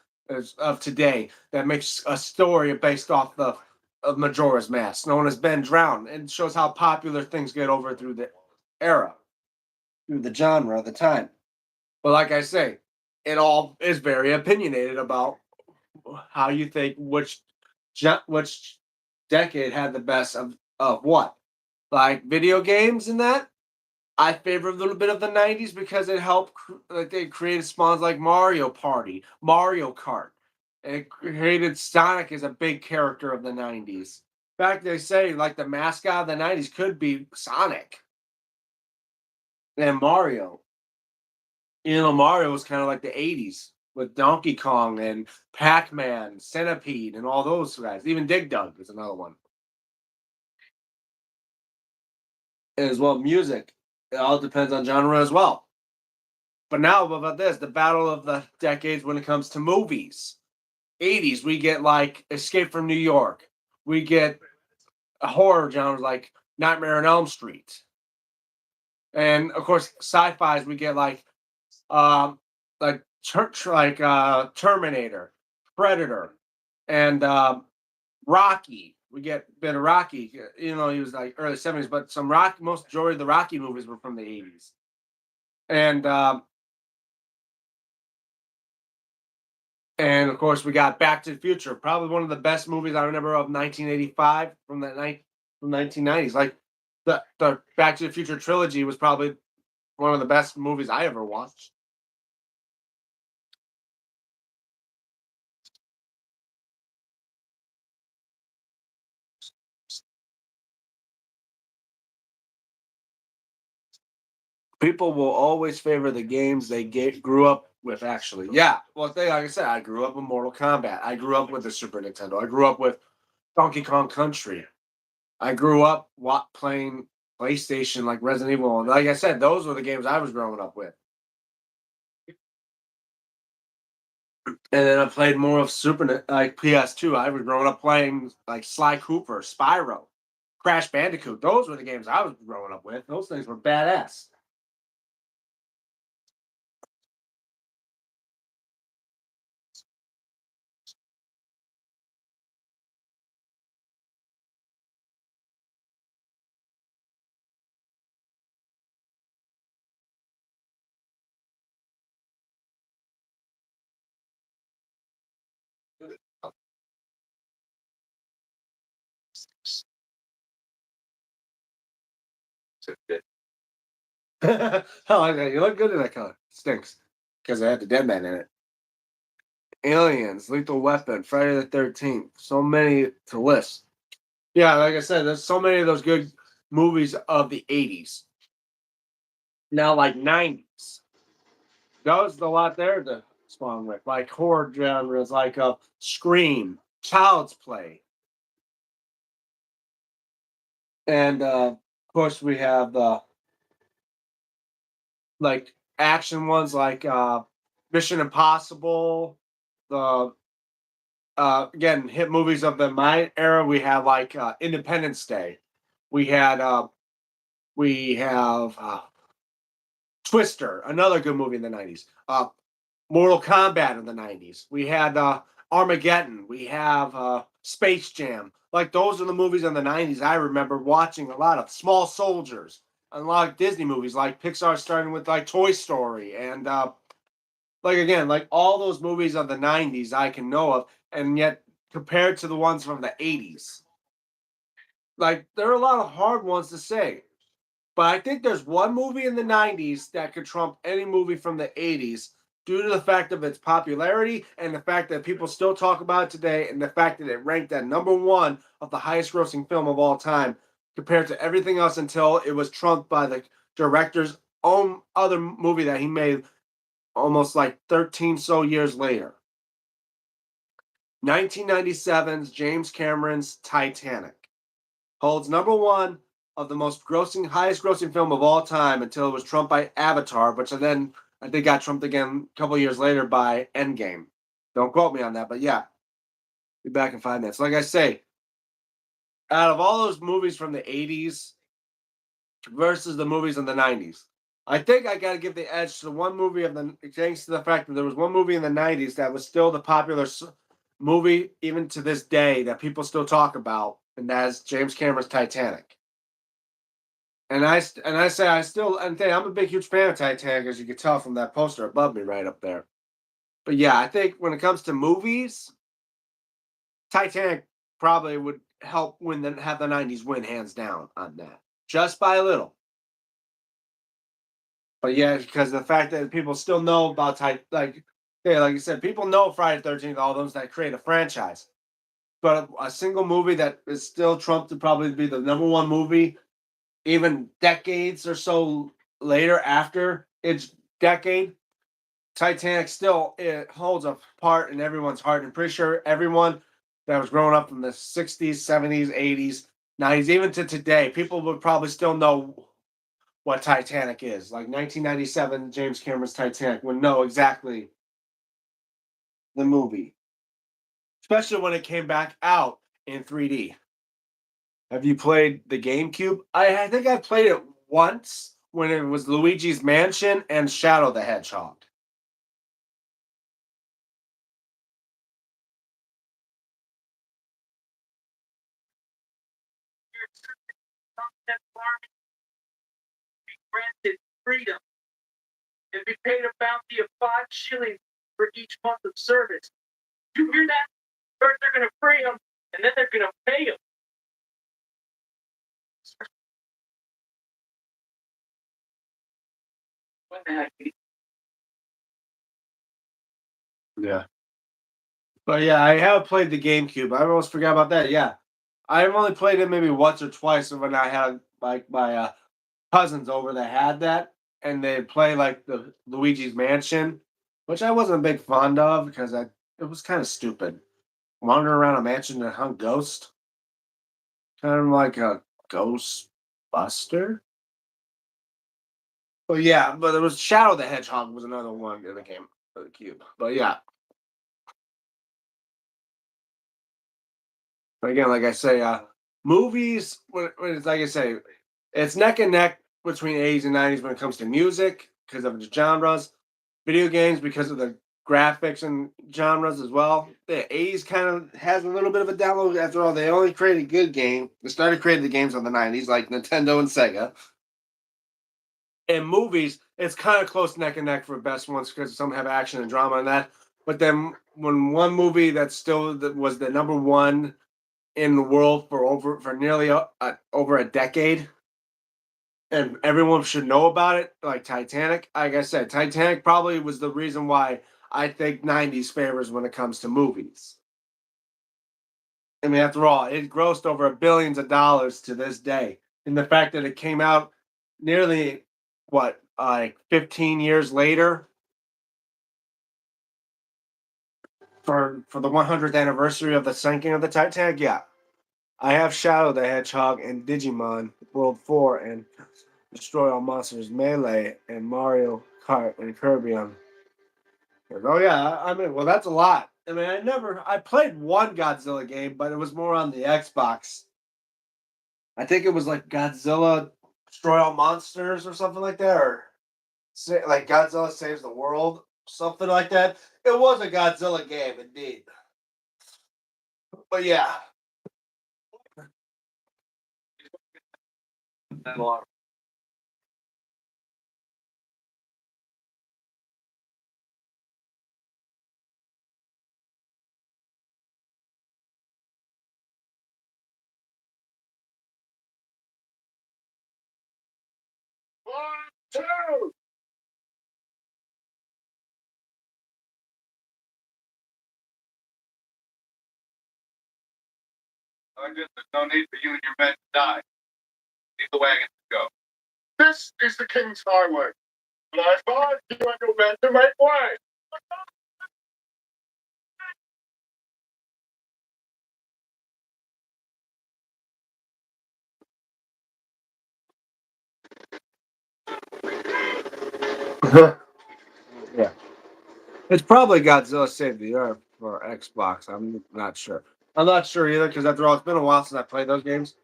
[SPEAKER 1] of today that makes a story based off of Majora's Mask, known as Ben Drowned, and shows how popular things get over through the era, through the genre of the time. But like I say, it all is very opinionated about how you think which decade had the best of what. Like video games and that, I favor a little bit of the '90s because it helped. Like they created spawns like Mario Party, Mario Kart. And it created Sonic as a big character of the '90s. In fact, they say like the mascot of the '90s could be Sonic and Mario. Mario was kind of like the '80s with Donkey Kong and Pac-Man, Centipede, and all those guys. Even Dig Dug is another one. And as well, music. It all depends on genre as well. But now, what about this? The battle of the decades when it comes to movies. '80s, we get like Escape from New York. We get a horror genres like Nightmare on Elm Street. And of course, sci-fi's we get um like church like Terminator, Predator. And Rocky. We get a bit of Rocky. You know, he was like early 70s, but some Rocky, most majority of the Rocky movies were from the 80s. And of course, we got Back to the Future, probably one of the best movies I remember of 1985 from that night from 1990s. Like the Back to the Future trilogy was probably one of the best movies I ever watched. People will always favor the games they grew up with. Actually, yeah. Well, like I said, I grew up with Mortal Kombat. I grew up with the Super Nintendo. I grew up with Donkey Kong Country. I grew up playing PlayStation, like Resident Evil. And like I said, those were the games I was growing up with. And then I played more of like PS2. I was growing up playing like Sly Cooper, Spyro, Crash Bandicoot. Those were the games I was growing up with. Those things were badass. Oh, okay. You look good in that color. Stinks because it had the Dead Man in it. Aliens, Lethal Weapon, Friday the 13th. So many to list. Yeah, like I said, there's so many of those good movies of the 80s. Now, like 90s. That was a lot there to spawn with. Like horror genres like Scream, Child's Play. And of course, we have the like action ones like Mission Impossible, the again hit movies of the my era. We have like Independence Day. We had we have Twister, another good movie in the 90s. Mortal Kombat in the 90s. We had Armageddon. We have Space Jam. Like those are the movies in the 90s I remember watching a lot of. Small Soldiers, and a lot of Disney movies like Pixar, starting with like Toy Story, and like again, like all those movies of the 90s I can know of, and yet compared to the ones from the 80s, like there are a lot of hard ones to say. But I think there's one movie in the 90s that could trump any movie from the 80s due to the fact of its popularity and the fact that people still talk about it today, and the fact that it ranked at number one of the highest grossing film of all time compared to everything else until it was trumped by the director's own other movie that he made almost like 13 so years later. 1997's James Cameron's Titanic holds number one of the highest grossing film of all time until it was trumped by Avatar, which then I think got trumped again a couple years later by Endgame. Don't quote me on that, but yeah, be back in 5 minutes. Like I say, out of all those movies from the 80s versus the movies in the 90s, I think I got to give the edge to the one movie thanks to the fact that there was one movie in the 90s that was still the popular movie even to this day that people still talk about, and that's James Cameron's Titanic. And I say I'm a big huge fan of Titanic, as you can tell from that poster above me right up there. But yeah, I think when it comes to movies, Titanic probably would help have the 90s win hands down on that. Just by a little. But yeah, because the fact that people still know about like I said, people know Friday the 13th, all those that create a franchise. But a single movie that is still trumped to probably be the number one movie even decades or so later after its decade, Titanic still it holds a part in everyone's heart. I'm pretty sure everyone that was growing up in the 60s, 70s, 80s, 90s, even to today, people would probably still know what Titanic is. Like 1997, James Cameron's Titanic would know exactly the movie, especially when it came back out in 3D. Have you played the GameCube? I think I played it once when it was Luigi's Mansion and Shadow the Hedgehog.
[SPEAKER 3] year service content farming be granted freedom and be paid a bounty of 5 shillings for each month of service. You hear that? First they're going to free them, and then they're going to pay them. What the heck?
[SPEAKER 1] Yeah. But yeah, I have played the GameCube. I almost forgot about that. Yeah. I've only played it maybe once or twice when I had like my cousins over that had that, and they'd play like the Luigi's Mansion, which I wasn't a big fond of because it was kind of stupid. Wandering around a mansion that hung ghost, kind of like a ghost buster. But yeah, but there was Shadow the Hedgehog was another one in the game for the cube. But yeah, but again, like I say, movies when it's like I say, it's neck and neck between 80s and 90s when it comes to music because of the genres, video games because of the graphics and genres as well. The 80s kind of has a little bit of a download. After all, they only created good game. They started creating the games on the 90s, like Nintendo and Sega. And movies, it's kind of close neck and neck for best ones because some have action and drama and that. But then when one movie that was the number one in the world for nearly over a decade, and everyone should know about it, like Titanic. Like I said, Titanic probably was the reason why I think 90s favors when it comes to movies. I mean, after all, it grossed over billions of dollars to this day. And the fact that it came out nearly, what, like 15 years later for the 100th anniversary of the sinking of the Titanic, yeah. I have Shadow the Hedgehog and Digimon World 4 and Destroy All Monsters Melee and Mario Kart and Kirby on. Oh yeah, I mean, well that's a lot. I mean, I played one Godzilla game, but it was more on the Xbox. I think it was like Godzilla Destroy All Monsters or something like that, or like Godzilla Saves the World, something like that. It was a Godzilla game, indeed. But yeah. One, two. There's no need for you and your men to die. Leave the wagons to go. This is the King's Highway. And I advise you and your men to make way. Yeah. It's probably Godzilla Save the Earth for Xbox. I'm not sure. I'm not sure either because after all, it's been a while since I played those games.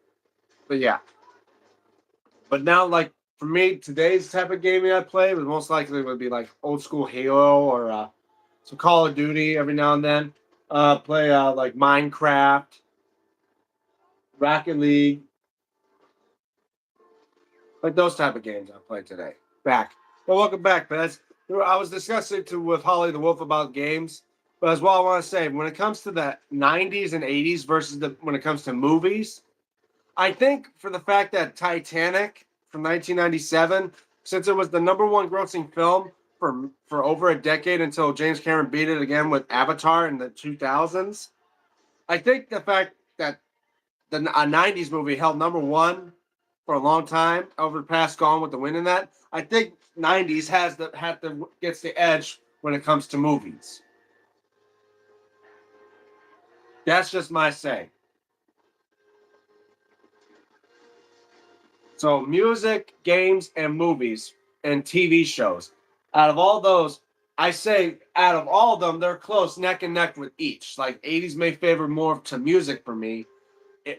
[SPEAKER 1] But yeah. But now, like for me, today's type of gaming I play would most likely would be like old school Halo or some Call of Duty every now and then. Play like Minecraft, Rocket League, like those type of games I play today. Back. Well, welcome back, Pez. I was discussing with Holly the Wolf about games, but as well, I want to say when it comes to the '90s and '80s versus when it comes to movies, I think for the fact that Titanic from 1997, since it was the number one grossing film for over a decade until James Cameron beat it again with Avatar in the 2000s, I think the fact that a '90s movie held number one for a long time over the past Gone with the Wind in that. I think '90s gets the edge when it comes to movies. That's just my say. So music, games, and movies and TV shows. Out of all those, I say out of all of them, they're close neck and neck with each. Like '80s may favor more to music for me,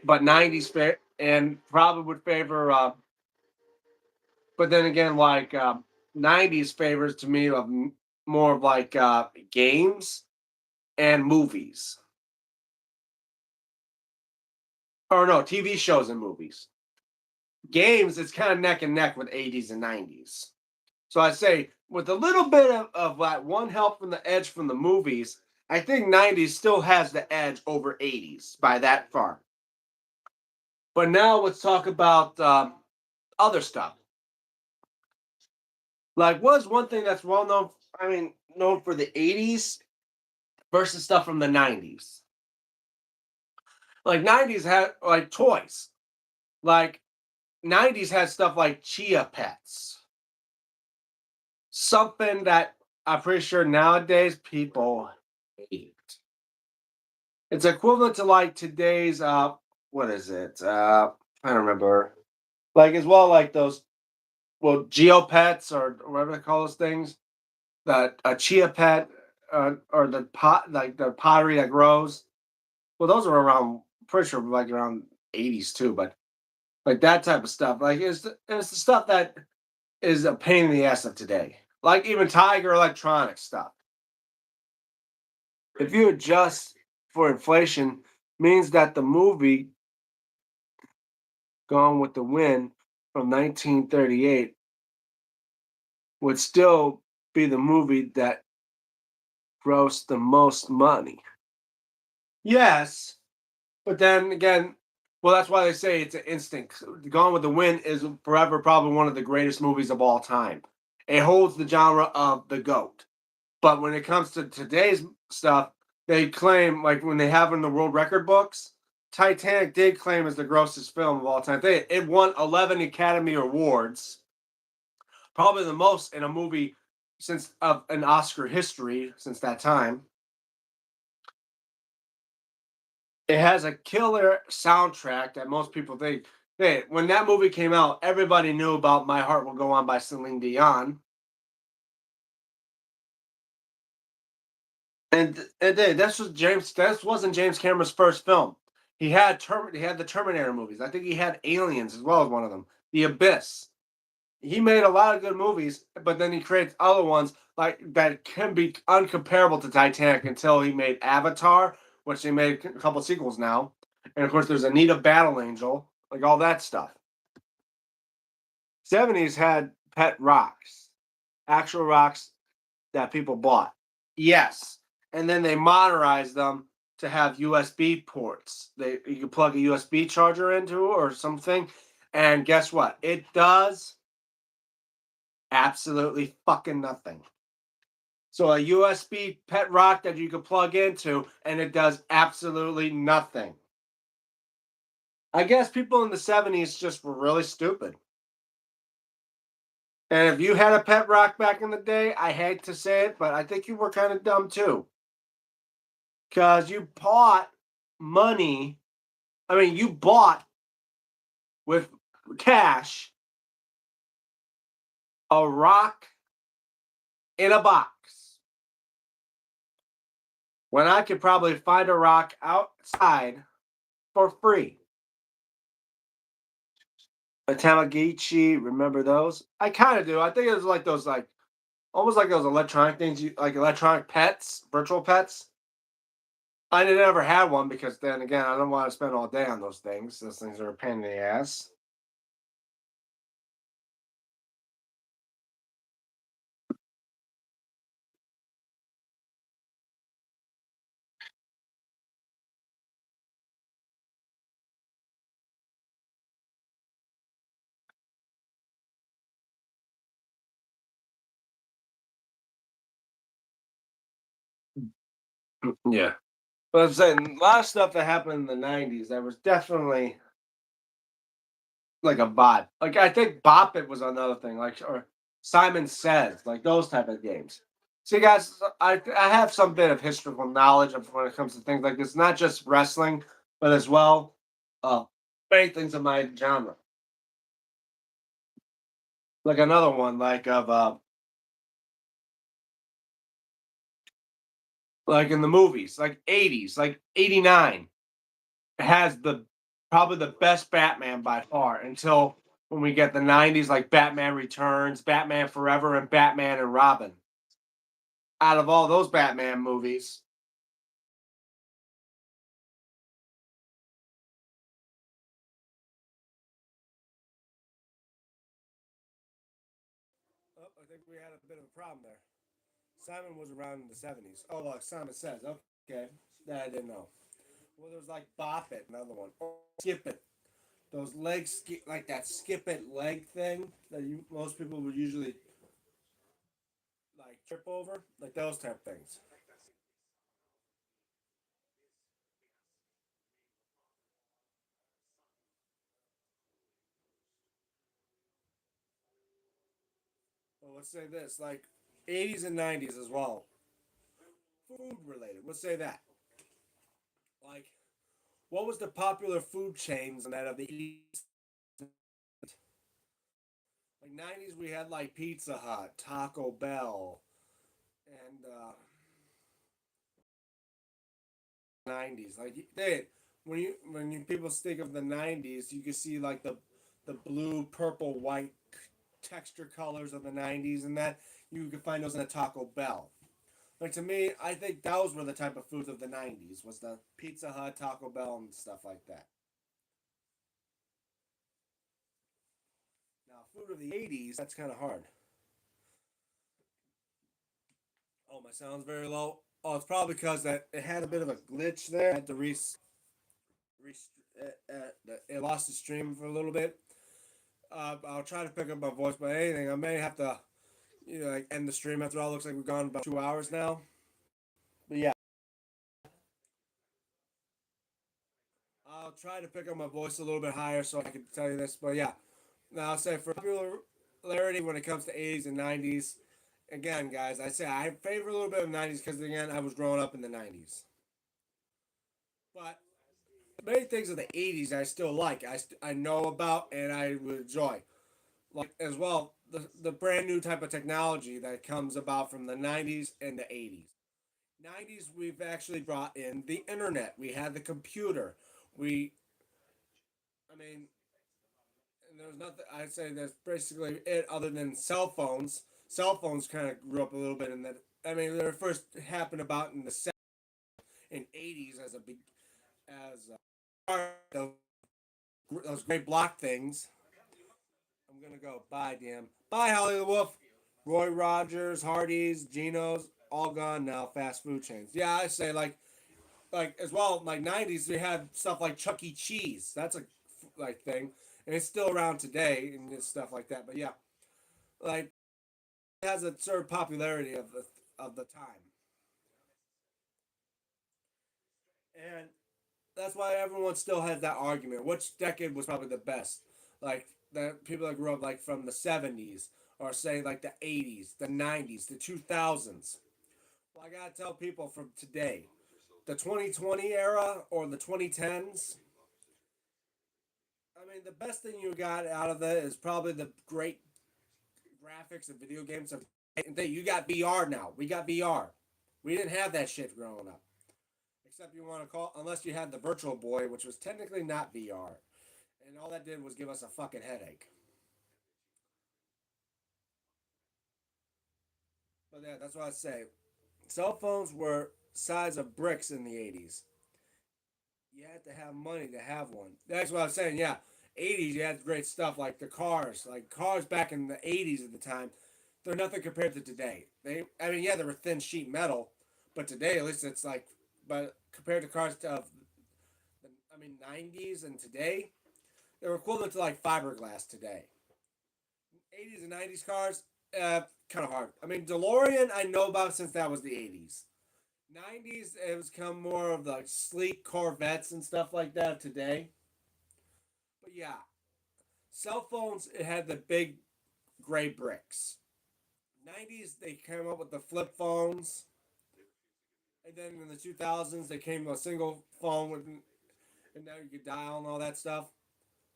[SPEAKER 1] but '90s and probably would favor. But then again, like '90s favors to me of more of like games and movies. or no, TV shows and movies. Games, it's kind of neck and neck with 80s and 90s. So I say, with a little bit of that one help from the edge from the movies, I think 90s still has the edge over 80s by that far. But now let's talk about other stuff. Like, what's one thing that's well known? I mean, known for the 80s versus stuff from the 90s. Like 90s had like toys. Like 90s had stuff like Chia Pets. Something that I'm pretty sure nowadays people hate. It's equivalent to like today's what is it? I don't remember. Like as well like those Geopets or whatever they call those things. That a Chia Pet or the pot like the pottery that grows. Well, those are around pretty sure like around 80s too, but like that type of stuff. Like it's the stuff that is a pain in the ass of today. Like even Tiger Electronics stuff. If you adjust for inflation, means that the movie Gone with the Wind from 1938 would still be the movie that grossed the most money. Yes, but then again, well, that's why they say it's an instinct. Gone with the Wind is forever probably one of the greatest movies of all time. It holds the genre of the GOAT. But when it comes to today's stuff, they claim, like when they have in the world record books, Titanic did claim as the grossest film of all time. It won 11 Academy Awards, probably the most in a movie since of an Oscar history since that time. It has a killer soundtrack that most people think. Hey, when that movie came out, everybody knew about My Heart Will Go On by Celine Dion. And that's was James. That wasn't James Cameron's first film. He had the Terminator movies. I think he had Aliens as well as one of them. The Abyss. He made a lot of good movies, but then he creates other ones like that can be uncomparable to Titanic until he made Avatar, which they made a couple sequels now. And of course, there's Anita Battle Angel, like all that stuff. 70s had pet rocks, actual rocks that people bought. Yes. And then they modernized them to have USB ports. You can plug a USB charger into or something. And guess what? It does absolutely fucking nothing. So a USB pet rock that you can plug into and it does absolutely nothing. I guess people in the 70s just were really stupid. And if you had a pet rock back in the day, I hate to say it, but I think you were kind of dumb too. Because you bought money. I mean, you bought with cash a rock in a box. When I could probably find a rock outside for free. A Tamagotchi, remember those? I kind of do. I think it was like those, like almost like those electronic things, like electronic pets, virtual pets. I never had one because then again, I don't want to spend all day on those things. Those things are a pain in the ass. Yeah. But I'm saying a lot of stuff that happened in the 90s that was definitely like a bot. Like I think Bop It was another thing, like or Simon Says, like those type of games. See, guys, I have some bit of historical knowledge of when it comes to things like this, not just wrestling, but as well, uh, many things in my genre. Like another one, like in the movies, like 80s, like 89 has the probably the best Batman by far until when we get the 90s, like Batman Returns, Batman Forever, and Batman and Robin. Out of all those Batman movies, problem there. Simon was around in the 70s. Oh, look, Simon says, okay, that I didn't know. Well, there was like Bop It, another one. Or Skip It. Those legs, like that skip it leg thing that most people would usually like trip over, like those type things. Well, let's say this, like 80s and 90s as well, food related. Let's say that. Like, what was the popular food chains that of the 80s? Like 90s, we had like Pizza Hut, Taco Bell, and 90s. Like they, when you people think of the 90s, you can see like the blue, purple, white texture colors of the 90s, and that you can find those in a Taco Bell. Like to me, I think those were the type of foods of the 90s was the Pizza Hut, Taco Bell, and stuff like that. Now, food of the 80s, that's kind of hard. Oh, my sound's very low. Oh, it's probably because that it had a bit of a glitch there. I had to re it lost the stream for a little bit. I'll try to pick up my voice, but anything, I may have to, like end the stream after all. Looks like we've gone about 2 hours now. But yeah, I'll try to pick up my voice a little bit higher so I can tell you this. But yeah, now I'll say for popularity when it comes to 80s and 90s, again, guys, I say I favor a little bit of 90s because again, I was growing up in the 90s. But many things of the 80s I still like. I know about and I would enjoy. Like as well, the brand new type of technology that comes about from the 90s and the 80s. 90s, we've actually brought in the internet. We had the computer. We, I mean, and there's nothing, I'd say that's basically it other than cell phones. Cell phones kind of grew up a little bit in that. I mean, they first happened about in the in 80s as a big, as those, those great block things. I'm gonna go. Bye, DM. Bye, Holly the Wolf. Roy Rogers, Hardee's, Geno's, all gone now. Fast food chains. Yeah, I say like as well. Like 90s, we had stuff like Chuck E. Cheese. That's a like thing, and it's still around today and stuff like that. But yeah, like it has a certain popularity of the time, and that's why everyone still has that argument. Which decade was probably the best? Like the people that grew up like from the 70s or say like the 80s, the 90s, the 2000s. Well, I gotta tell people from today, the 2020 era or the 2010s. I mean, the best thing you got out of it is probably the great graphics and video games. You got VR now. We got VR. We didn't have that shit growing up. Except you want to call, unless you had the Virtual Boy, which was technically not VR. And all that did was give us a fucking headache. But yeah, that's what I say. Cell phones were size of bricks in the 80s. You had to have money to have one. That's what I was saying. Yeah, 80s you had great stuff like the cars, like cars back in the 80s at the time. They're nothing compared to today. I mean, yeah, they were thin sheet metal, but today at least it's like, but compared to cars of, I mean, 90s and today, they were equivalent to like fiberglass today. 80s and 90s cars, kind of hard. I mean, DeLorean I know about since that was the 80s. 90s it was come more of like sleek Corvettes and stuff like that today. But yeah, cell phones it had the big gray bricks. 90s they came up with the flip phones, and then in the 2000s they came with a single phone with, and now you could dial and all that stuff.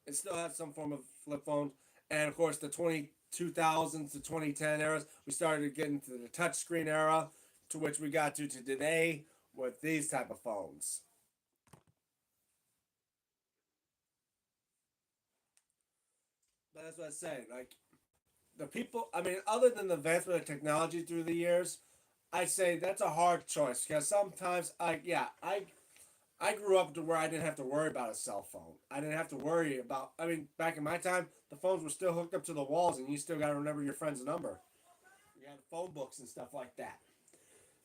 [SPEAKER 1] It still had some form of flip phones, and of course the 2000s to 2010 eras we started getting to the touchscreen era, to which we got to today with these type of phones. But that's what I say. Like the people, I mean, other than the advancement of technology through the years, I say that's a hard choice because sometimes I grew up to where I didn't have to worry about a cell phone. I didn't have to worry about. I mean, back in my time, the phones were still hooked up to the walls, and you still got to remember your friend's number. We had phone books and stuff like that.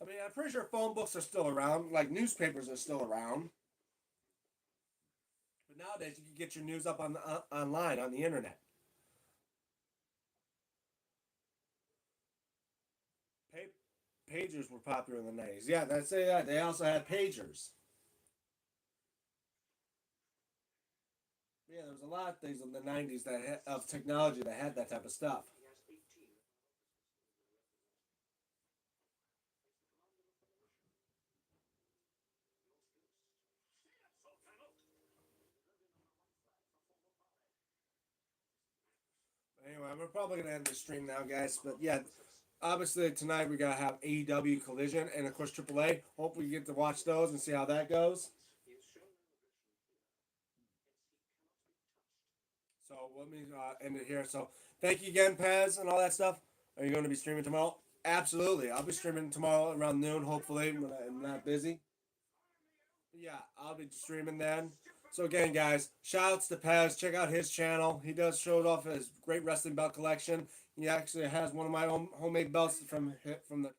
[SPEAKER 1] I mean, I'm pretty sure phone books are still around, like newspapers are still around. But nowadays, you can get your news up on online on the internet. Pagers were popular in the 90s. Yeah, that's it. Yeah, they also had pagers. Yeah, there was a lot of things in the 90s of technology that had that type of stuff. Anyway, we're probably gonna end the stream now, guys. But yeah, obviously tonight we gotta have AEW Collision and of course AAA. Hope we get to watch those and see how that goes. So let me end it here. So thank you again, Pez, and all that stuff. Are you going to be streaming tomorrow? Absolutely. I'll be streaming tomorrow around noon, hopefully, when I'm not busy. Yeah, I'll be streaming then. So again, guys, shout outs to Pez. Check out his channel. He does show off his great wrestling belt collection. He actually has one of my own homemade belts from the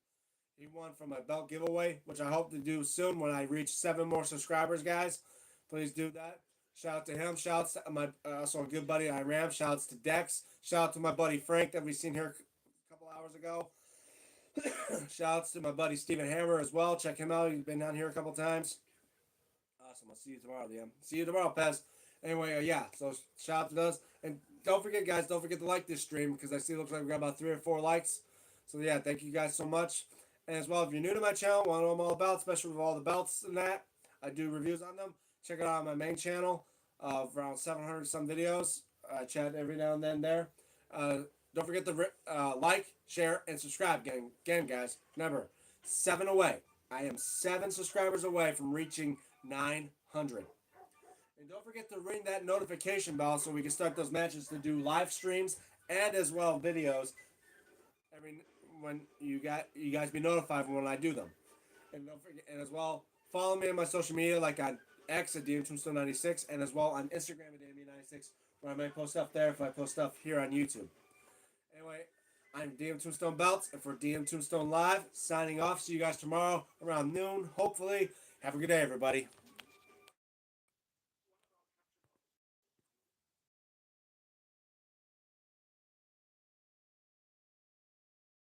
[SPEAKER 1] he won from a belt giveaway, which I hope to do soon when I reach 7 more subscribers, guys. Please do that. Shout out to him. Shout out to my also a good buddy Iram. Shout outs to Dex. Shout out to my buddy Frank that we seen here a couple hours ago. Shout outs to my buddy Steven Hammer as well. Check him out. He's been down here a couple times. Awesome. I'll see you tomorrow, Liam. See you tomorrow, Pez. Anyway, yeah. So shout out to those. And don't forget, guys, don't forget to like this stream because I see it looks like we got about 3 or 4 likes. So yeah, thank you guys so much. And as well, if you're new to my channel, want to know what I'm all about, especially with all the belts and that, I do reviews on them. Check it out on my main channel of around 700 some videos. I chat every now and then there. Don't forget to like, share, and subscribe. Again, guys, remember, 7 away. I am 7 subscribers away from reaching 900. And don't forget to ring that notification bell so we can start those matches to do live streams and as well videos every when you guys be notified when I do them. And don't forget, and as well, follow me on my social media like on X at DMTombstone96 and as well on Instagram at DME96 where I might post stuff there if I post stuff here on YouTube. Anyway, I'm DM Tombstone Belts and for DM Tombstone Live, signing off. See you guys tomorrow around noon, hopefully. Have a good day, everybody.